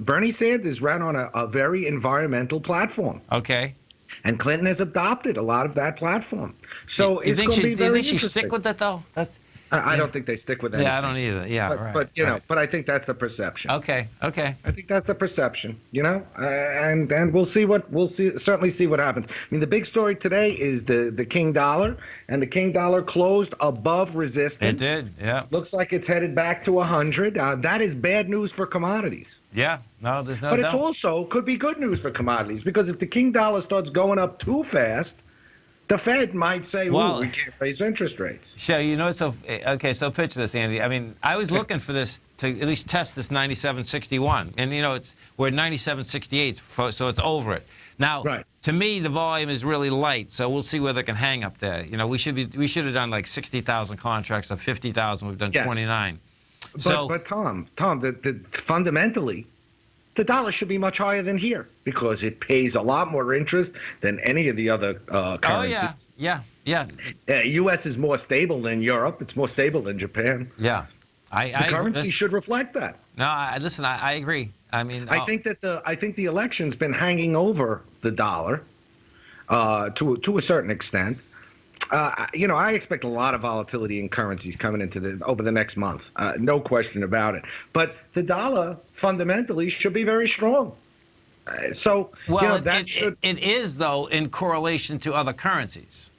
Bernie Sanders ran on a very environmental platform. Okay. And Clinton has adopted a lot of that platform. So it's going to be very interesting. Do you think she stick with that, though? I don't think they stick with anything. Yeah, I don't either. Yeah, but I think that's the perception. Okay. I think that's the perception, and we'll certainly see what happens. I mean, the big story today is the King dollar, and the King dollar closed above resistance. It did, yeah. Looks like it's headed back to 100. That is bad news for commodities. Yeah, no, there's no doubt. But it's also could be good news for commodities, because if the King dollar starts going up too fast, the Fed might say, well, we can't raise interest rates. So, so picture this, Andy. I mean, I was looking for this to at least test this 97.61. And, we're at 97.68, so it's over it. Now, to me, the volume is really light, so we'll see whether it can hang up there. We should have done like 60,000 contracts of 50,000. We've done 29. But Tom, fundamentally, the dollar should be much higher than here, because it pays a lot more interest than any of the other currencies. Oh, yeah. U.S. is more stable than Europe. It's more stable than Japan. Yeah. The currency should reflect that. No, I agree. I mean, I think the election's been hanging over the dollar to a certain extent. I expect a lot of volatility in currencies coming over the next month. No question about it. But the dollar fundamentally should be very strong. It is, though, in correlation to other currencies.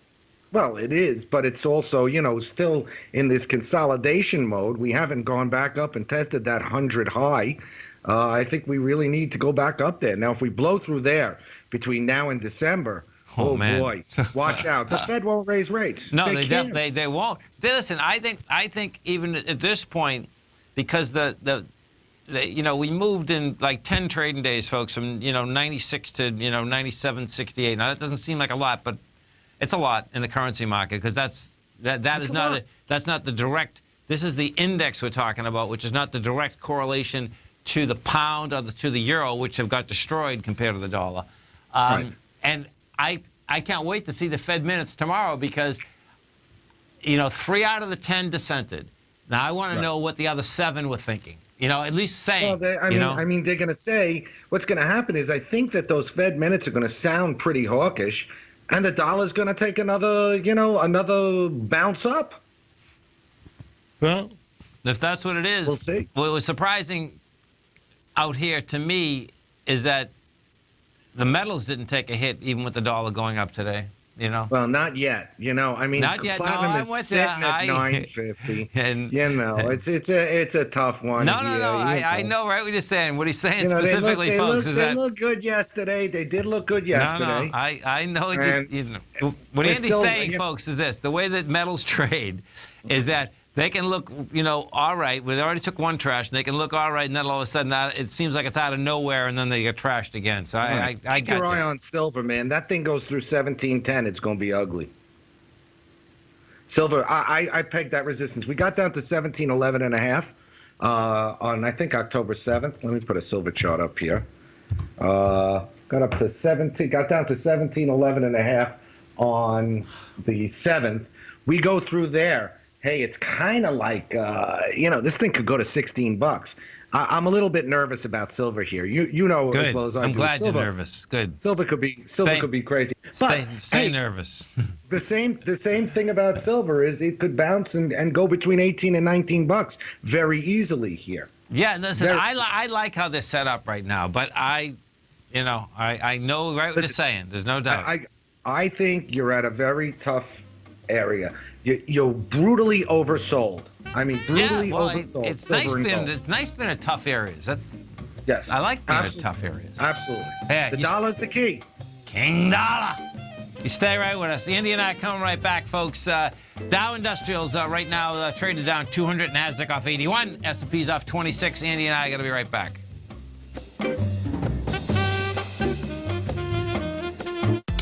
Well, it is, but it's also, still in this consolidation mode. We haven't gone back up and tested that 100 high. I think we really need to go back up there. Now, if we blow through there between now and December, oh boy, watch out. The Fed won't raise rates. No, they won't. Listen, I think even at this point, because we moved in like 10 trading days, folks, from 96 to 97.68. Now that doesn't seem like a lot, but it's a lot in the currency market, because that's not the direct. This is the index we're talking about, which is not the direct correlation to the pound or to the euro, which have got destroyed compared to the dollar. And I can't wait to see the Fed minutes tomorrow, because 3 out of the 10 dissented. Now I want to know what the other 7 were thinking. At least saying. Well, I mean, they're going to say what's going to happen is I think that those Fed minutes are going to sound pretty hawkish, and the dollar's going to take another bounce up. Well, if that's what it is, we'll see. What was surprising out here to me is that the metals didn't take a hit even with the dollar going up today. Well, not yet. I mean, not yet. platinum is sitting at 950. And it's a tough one. No. I know, right? We're just saying what he's saying specifically, folks. They look good yesterday. They did look good yesterday. No. I know. What Andy's saying, folks, is this: the way that metals trade is that they can look, all right. They already took one trash, and they can look all right, and then all of a sudden it seems like it's out of nowhere, and then they get trashed again. So I keep your eye on silver, man. That thing goes through 1710. It's going to be ugly. Silver, I pegged that resistance. We got down to 1711.5 on I think October 7th. Let me put a silver chart up here. Got down to 1711.5 on the 7th. We go through there. Hey, it's kind of like, this thing could go to $16. I'm a little bit nervous about silver here. You know Good. As well as I do. I'm glad silver, you're nervous. Good. Silver could be crazy. Stay nervous. The same thing about silver is it could bounce and go between $18 and $19 very easily here. Yeah, listen, I like how they're set up right now, but I know right what you're saying. There's no doubt. I think you're at a very tough area. You're brutally oversold. I mean, brutally oversold. It's nice being in tough areas. Yes. I like being in tough areas. Absolutely. Hey, the dollar's the key. King dollar. You stay right with us. Andy and I coming right back, folks. Dow Industrials right now traded down 200. NASDAQ off 81. S&P's off 26. Andy and I are going to be right back.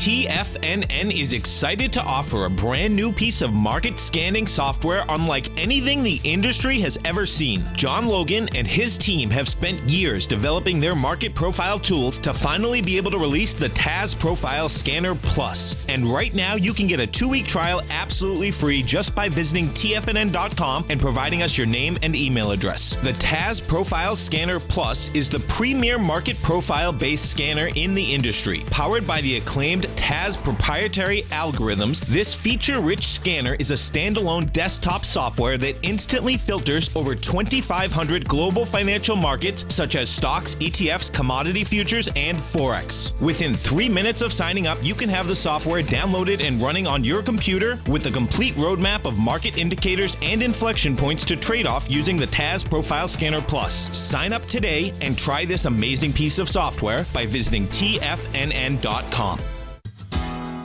TFNN is excited to offer a brand new piece of market scanning software unlike anything the industry has ever seen. John Logan and his team have spent years developing their market profile tools to finally be able to release the TAS Profile Scanner Plus. And right now you can get a 2-week trial absolutely free just by visiting TFNN.com and providing us your name and email address. The TAS Profile Scanner Plus is the premier market profile-based scanner in the industry. Powered by the acclaimed TAS proprietary algorithms, this feature-rich scanner is a standalone desktop software that instantly filters over 2,500 global financial markets such as stocks, ETFs, commodity futures, and Forex. Within 3 minutes of signing up, you can have the software downloaded and running on your computer with a complete roadmap of market indicators and inflection points to trade off using the TAS Profile Scanner Plus. Sign up today and try this amazing piece of software by visiting TFNN.com.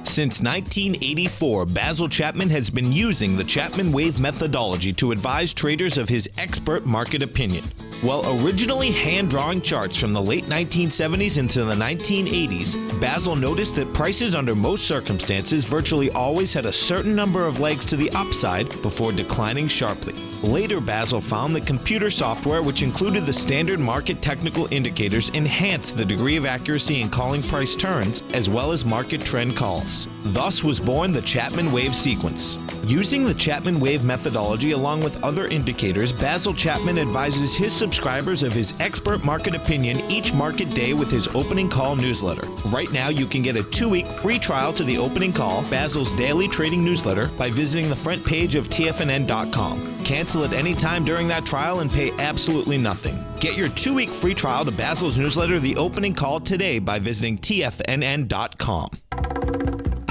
Since 1984, Basil Chapman has been using the Chapman Wave methodology to advise traders of his expert market opinion. While originally hand-drawing charts from the late 1970s into the 1980s, Basil noticed that prices under most circumstances virtually always had a certain number of legs to the upside before declining sharply. Later, Basil found that computer software, which included the standard market technical indicators, enhanced the degree of accuracy in calling price turns, as well as market trend calls. Thus was born the Chapman Wave sequence. Using the Chapman Wave methodology along with other indicators, Basil Chapman advises his subscribers of his expert market opinion each market day with his opening call newsletter. Right now, you can get a 2-week free trial to the opening call, Basil's daily trading newsletter, by visiting the front page of TFNN.com. Cancel at any time during that trial and pay absolutely nothing. Get your 2-week free trial to Basil's newsletter, The Opening Call, today by visiting TFNN.com.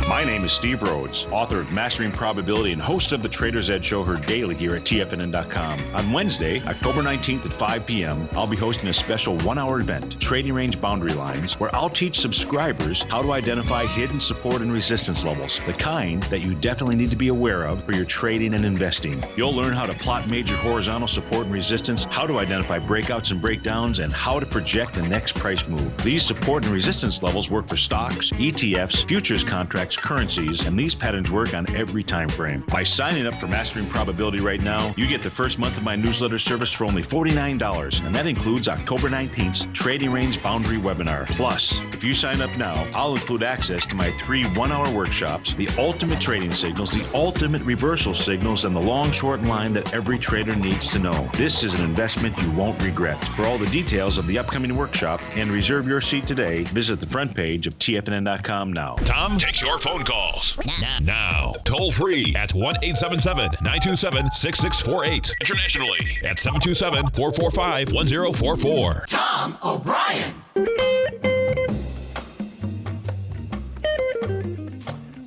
My name is Steve Rhodes, author of Mastering Probability and host of the Trader's Edge Show heard daily here at TFNN.com. On Wednesday, October 19th at 5 p.m., I'll be hosting a special 1-hour event, Trading Range Boundary Lines, where I'll teach subscribers how to identify hidden support and resistance levels, the kind that you definitely need to be aware of for your trading and investing. You'll learn how to plot major horizontal support and resistance, how to identify breakouts and breakdowns, and how to project the next price move. These support and resistance levels work for stocks, ETFs, futures contracts, currencies, and these patterns work on every time frame. By signing up for Mastering Probability right now, you get the first month of my newsletter service for only $49, and that includes October 19th's Trading Range Boundary webinar. Plus, if you sign up now, I'll include access to my 3 one-hour workshops, the ultimate trading signals, the ultimate reversal signals, and the long-short line that every trader needs to know. This is an investment you won't regret. For all the details of the upcoming workshop and reserve your seat today, visit the front page of TFNN.com now. Tom takes your phone calls now. Toll free at 1-877-927-6648. Internationally at 727-445-1044. Tom O'Brien.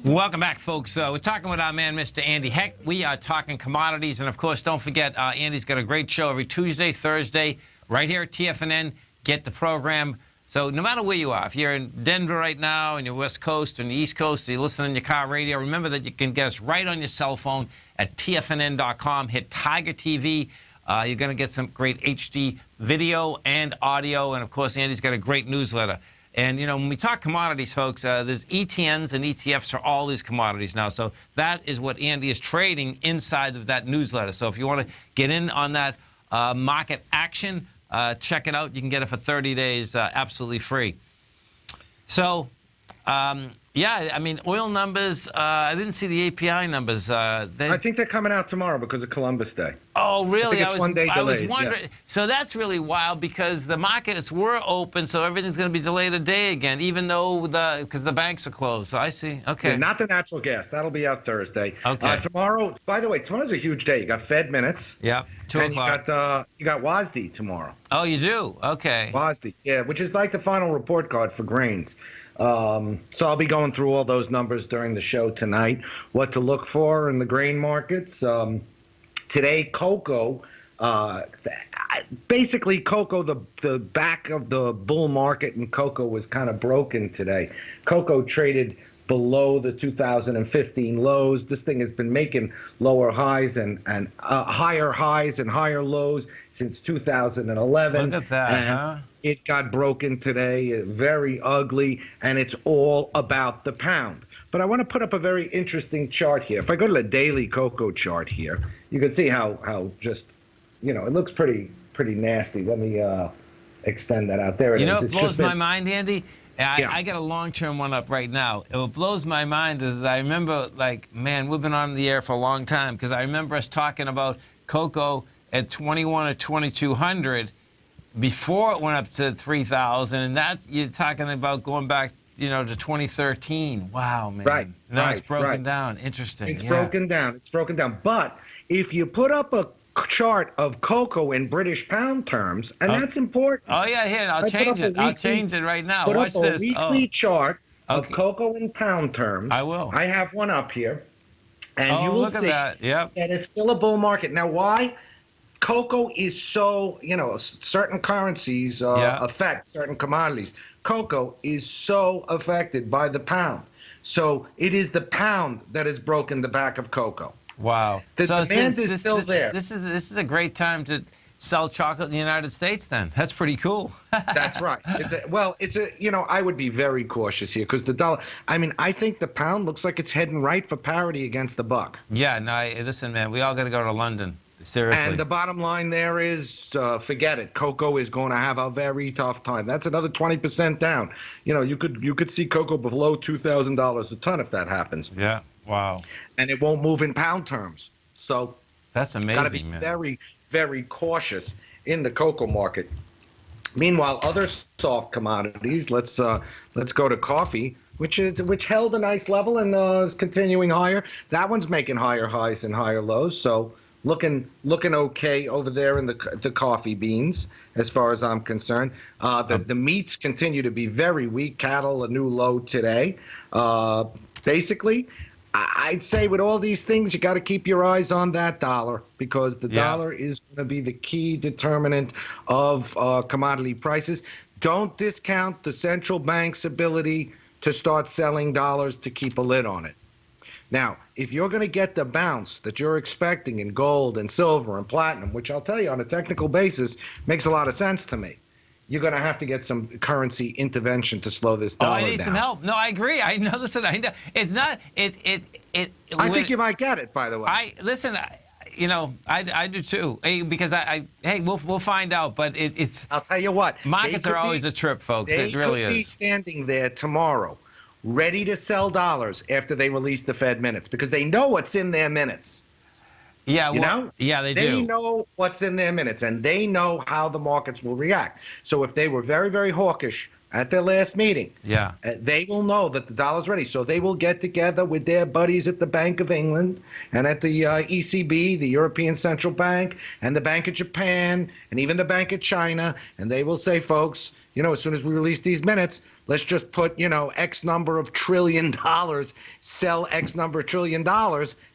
Welcome back, folks. We're talking with our man, Mr. Andy Heck. We are talking commodities. And, of course, don't forget, Andy's got a great show every Tuesday, Thursday, right here at TFNN. Get the program. So no matter where you are, if you're in Denver right now, in your West Coast, or in the East Coast, or you're listening on your car radio, remember that you can get us right on your cell phone at TFNN.com. Hit Tiger TV. You're going to get some great HD video and audio. And, of course, Andy's got a great newsletter. And, you know, when we talk commodities, folks, there's ETNs and ETFs for all these commodities now. So that is what Andy is trading inside of that newsletter. So if you want to get in on that market action, check it out. You can get it for 30 days absolutely free. So, yeah, I mean, oil numbers, I didn't see the API numbers. I think they're coming out tomorrow because of Columbus Day. Oh, really? I think it's 1 day delayed. I was wondering. Yeah. So that's really wild because the markets were open, so everything's going to be delayed a day again, even though because the banks are closed. So I see. Okay. Yeah, not the natural gas. That'll be out Thursday. Okay. Tomorrow, by the way, tomorrow's a huge day. You got Fed minutes. Yeah. 2 o'clock. You got WASD tomorrow. Oh, you do? Okay. WASD, yeah, which is like the final report card for grains. So I'll be going through all those numbers during the show tonight, what to look for in the grain markets. Today, cocoa, basically cocoa, the back of the bull market in cocoa was kind of broken today. Cocoa traded below the 2015 lows. This thing has been making lower highs and higher highs and higher lows since 2011. Look at that, huh? It got broken today, very ugly, and it's all about the pound. But I want to put up a very interesting chart here. If I go to the daily cocoa chart here, you can see how just, you know, it looks pretty nasty. Let me extend that out. There it is. You know, it It's blows just my mind, Andy. I got a long-term one up right now. What blows my mind is I remember, like, man, we've been on the air for a long time because I remember us talking about cocoa at 21 or 2200 before it went up to 3,000, and that you're talking about going back, you know, to 2013. Wow, man. Right. Now it's broken down. Interesting. It's broken down. It's broken down. But if you put up a chart of cocoa in British pound terms, and that's important. Oh, yeah, here, I'll change it. I'll change it right now. Watch Put up a this. weekly chart of cocoa in pound terms. I will. I have one up here. And you will look see at that. Yep. that it's still a bull market. Now, why? Cocoa is so, you know, certain currencies affect certain commodities. Cocoa is so affected by the pound. So it is the pound that has broken the back of cocoa. Wow. The demand is still there. This is a great time to sell chocolate in the United States then. That's pretty cool. That's right. You know, I would be very cautious here because the dollar, I mean, I think the pound looks like it's heading right for parity against the buck. Yeah, no, listen, man, we all got to go to London. Seriously. And the bottom line there is, forget it. Cocoa is going to have a very tough time. That's another 20% down. You know, you could see cocoa below $2,000 a ton if that happens. Yeah. Wow. And it won't move in pound terms. So that's amazing, got to be man. very, very cautious in the cocoa market. Meanwhile, other soft commodities. Let's go to coffee, which held a nice level and is continuing higher. That one's making higher highs and higher lows. So looking okay over there in the coffee beans as far as I'm concerned. The meats continue to be very weak. Cattle, a new low today. Basically, I'd say with all these things, you got to keep your eyes on that dollar because the dollar is going to be the key determinant of commodity prices. Don't discount the central bank's ability to start selling dollars to keep a lid on it. Now, if you're going to get the bounce that you're expecting in gold and silver and platinum, which I'll tell you on a technical basis makes a lot of sense to me, you're going to have to get some currency intervention to slow this Oh, dollar I need down. some help. No, I agree. I know. Listen, I know. It's not. I think you might get it, by the way. I do too. Because we'll find out. But it's. I'll tell you what. Markets are always a trip, folks. It really They could be is. standing there tomorrow, ready to sell dollars after they release the Fed minutes, because they know what's in their minutes. Yeah, Yeah, they do. They know what's in their minutes, and they know how the markets will react. So if they were very, very hawkish at their last meeting, they will know that the dollar's ready. So they will get together with their buddies at the Bank of England and at the ECB, the European Central Bank, and the Bank of Japan, and even the Bank of China, and they will say, folks, as soon as we release these minutes, let's just put, X number of $1 trillion, sell X number of $1 trillion,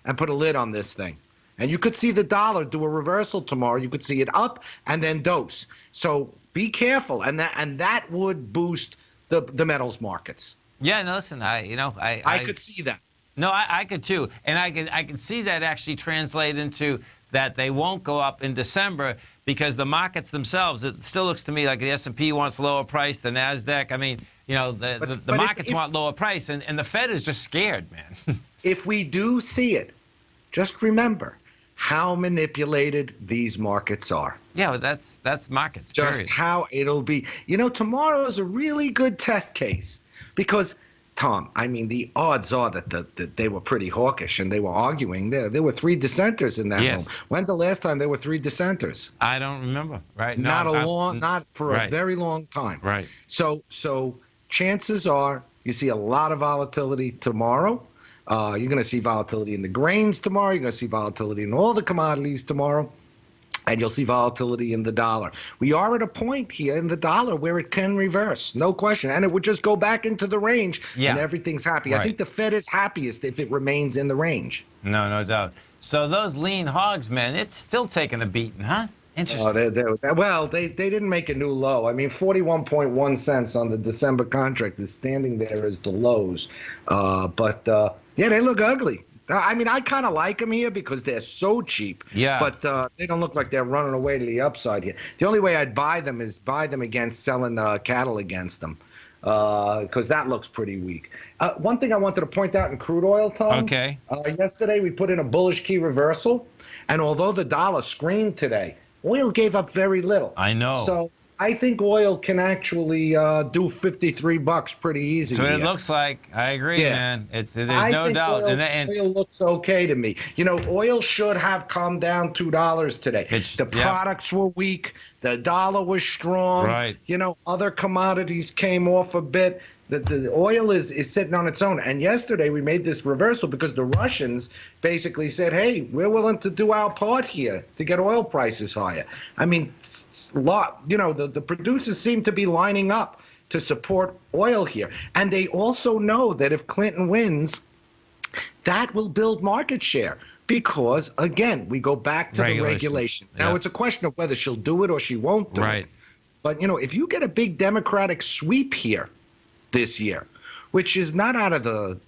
and put a lid on this thing. And you could see the dollar do a reversal tomorrow. You could see it up and then dose. So be careful, and that would boost the metals markets. Yeah, no, listen, I could see that. No, I could too, and I can see that actually translate into that they won't go up in December because the markets themselves. It still looks to me like the S&P wants lower price, the Nasdaq. I mean, the markets want lower price, and the Fed is just scared, man. If we do see it, just remember how manipulated these markets are. Yeah, but that's markets. Just period. how it'll be. Tomorrow is a really good test case because, Tom, the odds are that they were pretty hawkish and they were arguing. There were 3 dissenters in that room. When's the last time there were 3 dissenters? I don't remember. Right? Not for a very long time. Right. So chances are you see a lot of volatility tomorrow. You're going to see volatility in the grains tomorrow. You're going to see volatility in all the commodities tomorrow. And you'll see volatility in the dollar. We are at a point here in the dollar where it can reverse, no question. And it would just go back into the range and everything's happy. Right. I think the Fed is happiest if it remains in the range. No doubt. So those lean hogs, man, it's still taking a beating, huh? Interesting. They didn't make a new low. 41.1 cents on the December contract is standing there as the lows. They look ugly. I kind of like them here because they're so cheap. Yeah. But they don't look like they're running away to the upside here. The only way I'd buy them is buy them against selling cattle against them because that looks pretty weak. One thing I wanted to point out in crude oil, Tom. Okay. Yesterday we put in a bullish key reversal, and although the dollar screamed today, oil gave up very little. I know. So I think oil can actually do $53 pretty easy. So it looks like. I agree, man. There's no doubt. Oil looks okay to me. Oil should have come down $2 today. The products were weak. The dollar was strong. Right. Other commodities came off a bit. The oil is sitting on its own. And yesterday we made this reversal because the Russians basically said, hey, we're willing to do our part here to get oil prices higher. The producers seem to be lining up to support oil here. And they also know that if Clinton wins, that will build market share. Because, again, we go back to the regulation. Now, it's a question of whether she'll do it or she won't do it. But, if you get a big Democratic sweep here this year, which is not out of the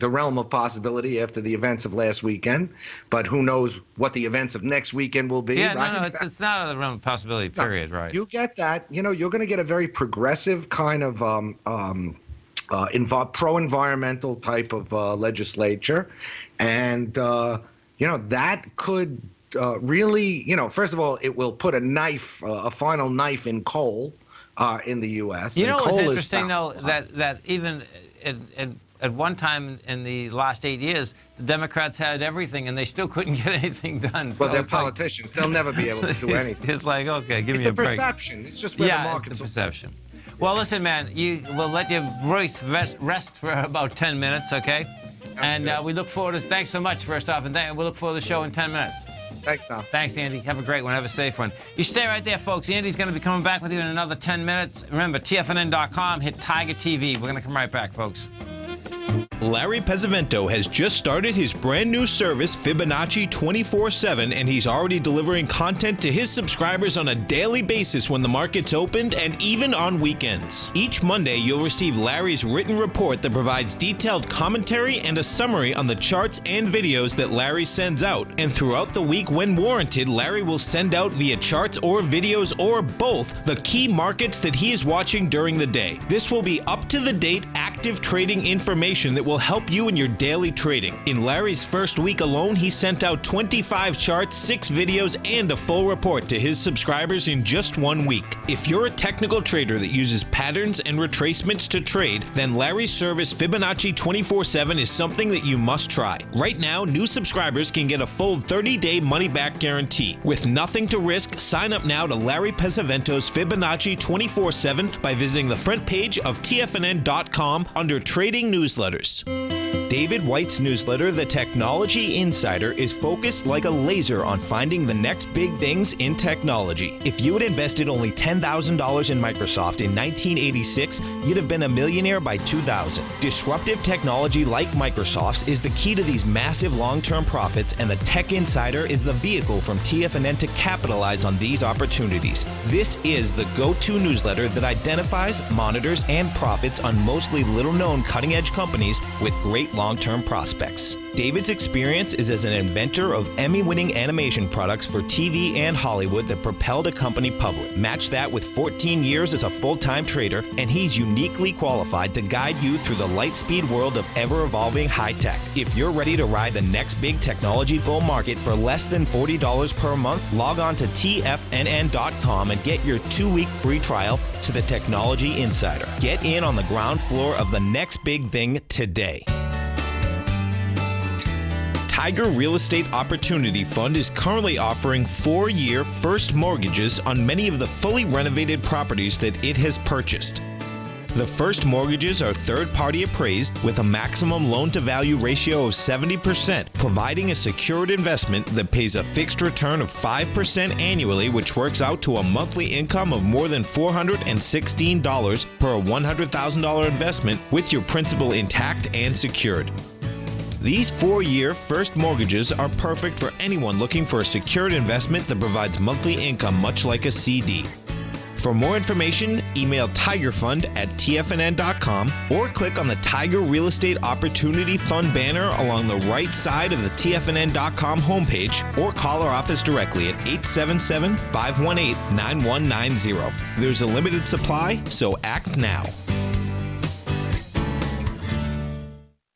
realm of possibility after the events of last weekend, but who knows what the events of next weekend will be. Yeah, right? It's not out of the realm of possibility, period, right. You get that. You're going to get a very progressive kind of pro-environmental type of legislature. And, that could really, first of all, it will put a final knife in coal in the U.S. What's interesting, though, that even at one time in the last 8 years, the Democrats had everything, and they still couldn't get anything done. Well, they're politicians. They'll never be able to do anything. It's like, okay, give me a break. It's the perception. It's just where the market's it's the perception. Well, listen, man, we'll let your voice rest for about 10 minutes, okay? And we look forward to thanks so much, first off, and we'll look forward to the show in 10 minutes. Thanks, Tom. Thanks, Andy. Have a great one. Have a safe one. You stay right there, folks. Andy's going to be coming back with you in another 10 minutes. Remember, TFNN.com. Hit Tiger TV. We're going to come right back, folks. Larry Pesavento has just started his brand new service, Fibonacci 24/7, and he's already delivering content to his subscribers on a daily basis when the market's opened and even on weekends. Each Monday, you'll receive Larry's written report that provides detailed commentary and a summary on the charts and videos that Larry sends out. And throughout the week, when warranted, Larry will send out via charts or videos or both the key markets that he is watching during the day. This will be up-to-the-date, active trading information that will help you in your daily trading. In Larry's first week alone, he sent out 25 charts, 6 videos, and a full report to his subscribers in just 1 week. If you're a technical trader that uses patterns and retracements to trade, then Larry's service Fibonacci 24/7 is something that you must try. Right now, new subscribers can get a full 30-day money-back guarantee. With nothing to risk, sign up now to Larry Pesavento's Fibonacci 24/7 by visiting the front page of TFNN.com under Trading Newsletters. David White's newsletter, The Technology Insider, is focused like a laser on finding the next big things in technology. If you had invested only $10,000 in Microsoft in 1986, you'd have been a millionaire by 2000. Disruptive technology like Microsoft's is the key to these massive long-term profits, and the Tech Insider is the vehicle from TFNN to capitalize on these opportunities. This is the go-to newsletter that identifies, monitors, and profits on mostly little-known cutting-edge companies with great long-term prospects. David's experience is as an inventor of Emmy-winning animation products for TV and Hollywood that propelled a company public. Match that with 14 years as a full-time trader, and he's uniquely qualified to guide you through the light-speed world of ever-evolving high-tech. If you're ready to ride the next big technology bull market for less than $40 per month, log on to TFNN.com and get your 2-week free trial to the Technology Insider. Get in on the ground floor of the next big thing today. Tiger Real Estate Opportunity Fund is currently offering 4-year first mortgages on many of the fully renovated properties that it has purchased. The first mortgages are third-party appraised with a maximum loan-to-value ratio of 70%, providing a secured investment that pays a fixed return of 5% annually, which works out to a monthly income of more than $416 per $100,000 investment with your principal intact and secured. These 4-year first mortgages are perfect for anyone looking for a secured investment that provides monthly income much like a CD. For more information, email tigerfund@tfnn.com or click on the Tiger Real Estate Opportunity Fund banner along the right side of the tfnn.com homepage, or call our office directly at 877-518-9190. There's a limited supply, so act now.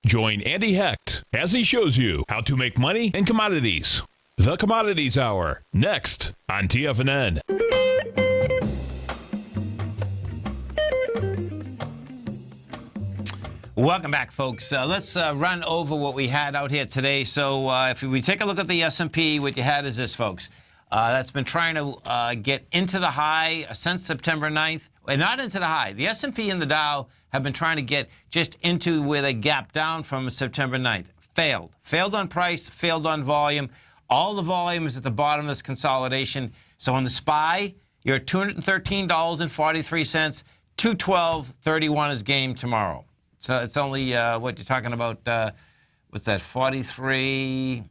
Join Andy Hecht as he shows you how to make money in commodities. The Commodities Hour, next on TFNN. Welcome back, folks. Let's run over what we had out here today. So if we take a look at the S&P, what you had is this, folks. That's been trying to get into the high since September 9th. Not into the high. The S&P and the Dow have been trying to get just into where they gap down from September 9th. Failed. Failed on price, failed on volume. All the volume is at the bottom of this consolidation. So on the SPY, you're at $213.43. 212.31 is game tomorrow. So it's only, what you're talking about, what's that, 43,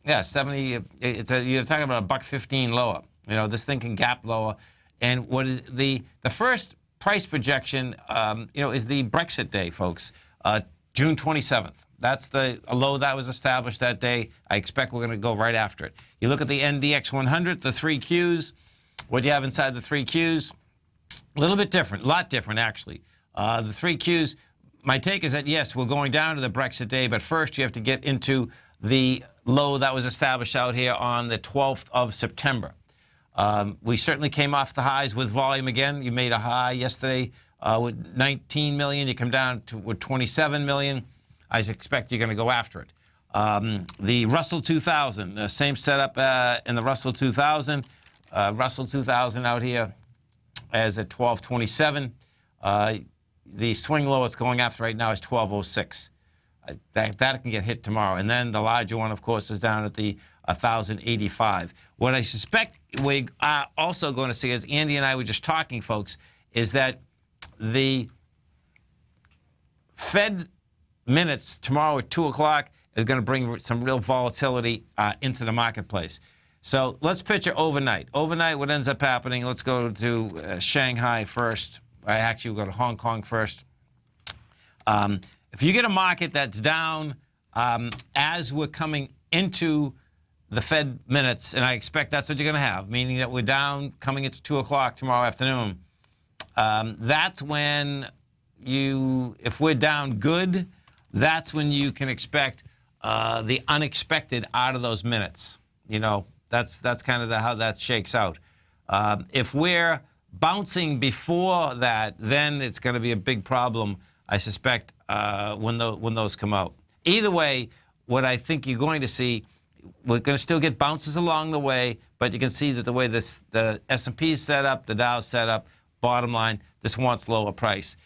yeah, 70, you're talking about $1.15 lower. You know, this thing can gap lower. And what is the first price projection, is the Brexit day, folks, June 27th. That's the low that was established that day. I expect we're going to go right after it. You look at the NDX 100, the 3 Qs, what you have inside the 3 Qs, a little bit different, a lot different, actually. The 3 Qs, my take is that, yes, we're going down to the Brexit day, but first you have to get into the low that was established out here on the 12th of September. We certainly came off the highs with volume again. You made a high yesterday with 19 million. You come down to with 27 million. I expect you're going to go after it. The Russell 2000, same setup in the Russell 2000. Russell 2000 out here as at 1227. The swing low it's going after right now is 1206. That can get hit tomorrow. And then the larger one, of course, is down at the 1,085. What I suspect we are also going to see, as Andy and I were just talking, folks, is that the Fed minutes tomorrow at 2 o'clock is going to bring some real volatility into the marketplace. So let's picture overnight. Overnight, what ends up happening, let's go to Shanghai first. We'll go to Hong Kong first. If you get a market that's down as we're coming into the Fed minutes, and I expect that's what you're going to have, meaning that we're down coming into 2 o'clock tomorrow afternoon, that's when if we're down good, that's when you can expect the unexpected out of those minutes. That's kind of how that shakes out. If we're bouncing before that, then it's going to be a big problem, I suspect, when those come out. Either way, what I think you're going to see, we're going to still get bounces along the way, but you can see that the way the S&P is set up, the Dow is set up, bottom line, this wants lower price.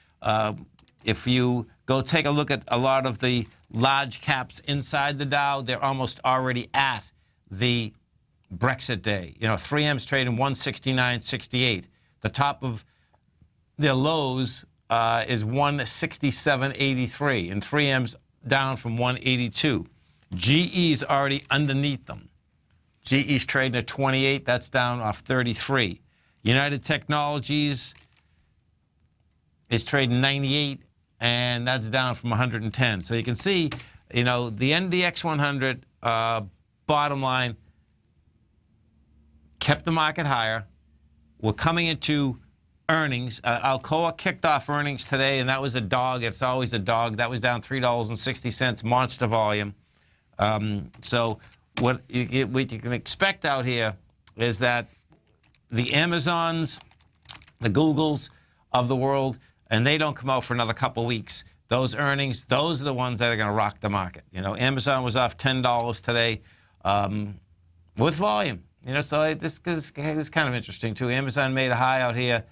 If you go take a look at a lot of the large caps inside the Dow, they're almost already at the Brexit day. 3M's trading 169.68. The top of their lows is 167.83, and 3M's down from 182. GE's already underneath them. GE's trading at 28. That's down off 33. United Technologies is trading 98, and that's down from 110. So you can see, the NDX 100 bottom line kept the market higher. We're coming into earnings. Alcoa kicked off earnings today, and that was a dog. It's always a dog. That was down $3.60, monster volume. So what you can expect out here is that the Amazons, the Googles of the world, and they don't come out for another couple weeks. Those earnings, those are the ones that are going to rock the market. Amazon was off $10 today with volume. So this is kind of interesting, too. Amazon made a high out here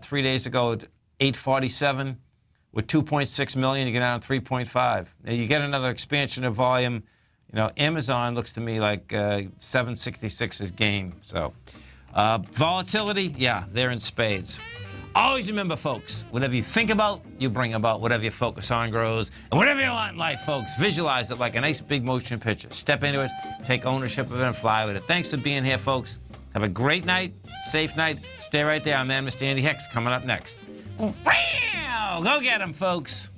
3 days ago at 847 with 2.6 million. You get down to 3.5. You get another expansion of volume. Amazon looks to me like 766 is game. So volatility, yeah, they're in spades. Always remember, folks, whatever you think about, you bring about. Whatever you focus on grows. And whatever you want in life, folks, visualize it like a nice big motion picture. Step into it, take ownership of it, and fly with it. Thanks for being here, folks. Have a great night, safe night. Stay right there. I'm Mr. Andy Hicks coming up next. Go get him, folks.